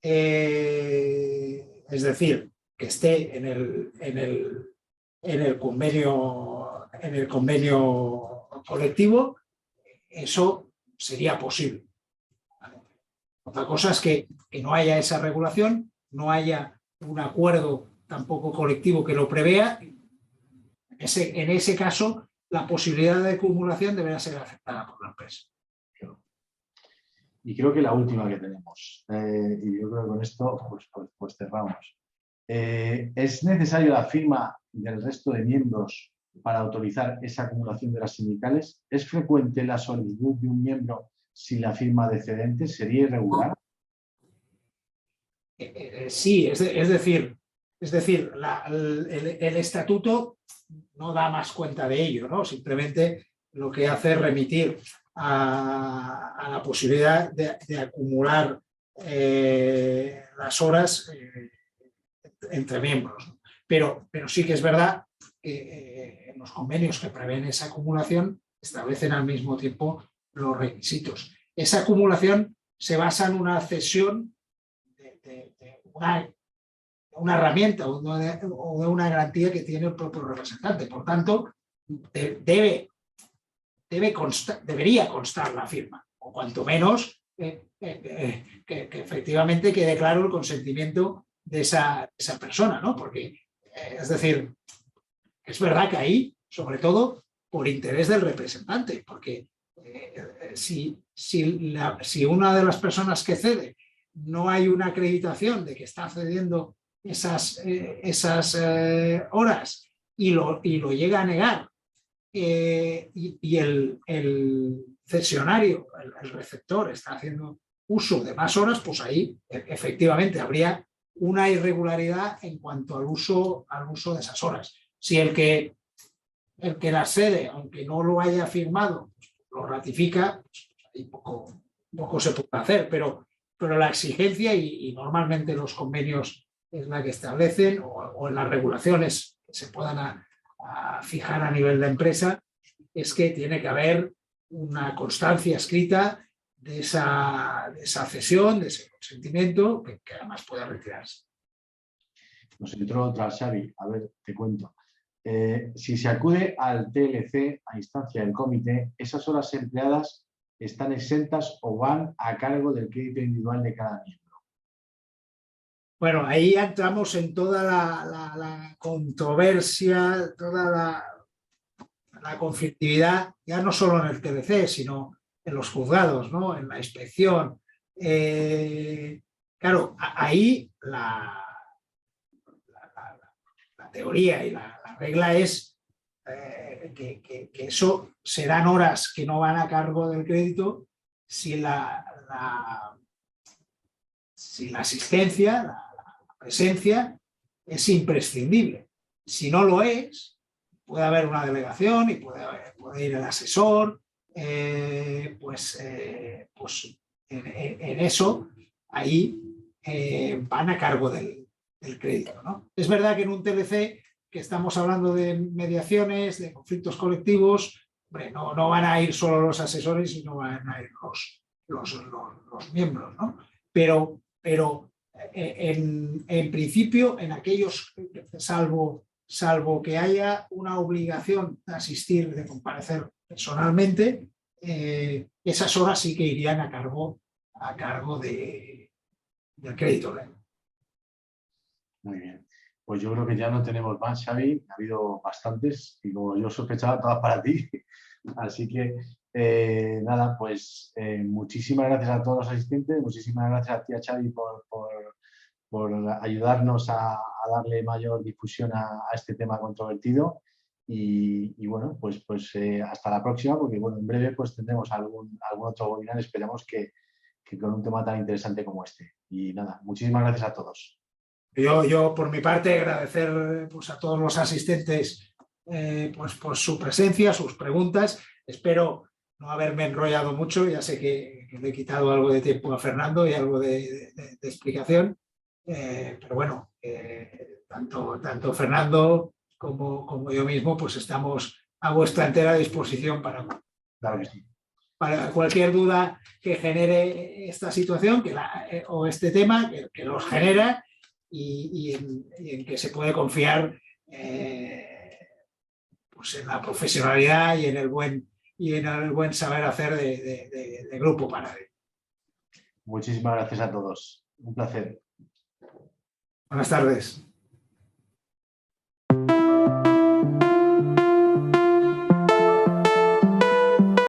es decir, que esté en el convenio colectivo, eso sería posible. Otra cosa es que no haya esa regulación, no haya un acuerdo tampoco colectivo que lo prevea. En ese caso, la posibilidad de acumulación deberá ser aceptada por la empresa. Y creo que la última que tenemos, y yo creo que con esto pues cerramos. ¿Es necesario la firma del resto de miembros para autorizar esa acumulación de las sindicales? ¿Es frecuente la solicitud de un miembro sin la firma de cedente? ¿Sería irregular? Sí, es decir, el estatuto no da más cuenta de ello, ¿no? Simplemente lo que hace es remitir a la posibilidad de acumular las horas entre miembros, ¿no? Pero sí que es verdad que en los convenios que prevén esa acumulación establecen al mismo tiempo los requisitos. Esa acumulación se basa en una cesión de una herramienta o de una garantía que tiene el propio representante. Por tanto, debería constar la firma, o cuanto menos que efectivamente quede claro el consentimiento de esa persona, ¿no? Porque, es decir, es verdad que ahí, sobre todo, por interés del representante, porque si una de las personas que cede no hay una acreditación de que está cediendo esas horas y lo llega a negar, y el cesionario, el receptor, está haciendo uso de más horas, pues ahí efectivamente habría una irregularidad en cuanto al uso de esas horas. Si el que las cede, aunque no lo haya firmado, pues lo ratifica, pues ahí poco se puede hacer, pero la exigencia, y normalmente los convenios es la que establecen, o en las regulaciones que se puedan a fijar a nivel de empresa, es que tiene que haber una constancia escrita de esa cesión, de ese consentimiento, que además pueda retirarse. Nos entró otra, Xavi, a ver, te cuento. Si se acude al TLC a instancia del comité, ¿esas horas empleadas están exentas o van a cargo del crédito individual de cada miembro? Bueno, ahí entramos en toda la controversia, toda la conflictividad, ya no solo en el TLC, sino en los juzgados, ¿no? En la inspección. Claro, ahí la teoría y la regla es que eso serán horas que no van a cargo del crédito si la asistencia, la presencia es imprescindible. Si no lo es, puede haber una delegación y puede ir el asesor, pues en eso, ahí van a cargo del crédito, ¿no? Es verdad que en un TLC, que estamos hablando de mediaciones, de conflictos colectivos, hombre, no van a ir solo los asesores, sino van a ir los miembros, ¿no? Pero en principio, en aquellos, salvo que haya una obligación de asistir, de comparecer personalmente, esas horas sí que irían a cargo del crédito. Muy bien. Pues yo creo que ya no tenemos más, Xavi. Ha habido bastantes y, como yo sospechaba, todas para ti. Así que, nada, pues muchísimas gracias a todos los asistentes. Muchísimas gracias a ti, a Xavi, por ayudarnos a darle mayor difusión a este tema controvertido. Y bueno, pues hasta la próxima, porque bueno, en breve pues tendremos algún otro webinar. Esperamos que con un tema tan interesante como este. Y nada, muchísimas gracias a todos. Yo por mi parte, agradecer pues, a todos los asistentes pues, por su presencia, sus preguntas. Espero no haberme enrollado mucho. Ya sé que le he quitado algo de tiempo a Fernando y algo de explicación. Pero bueno, tanto Fernando como yo mismo pues estamos a vuestra entera disposición para cualquier duda que genere esta situación o este tema que los genera. Y en que se puede confiar pues en la profesionalidad y en el buen saber hacer de Grupo Paradel. Muchísimas gracias a todos. Un placer. Buenas tardes.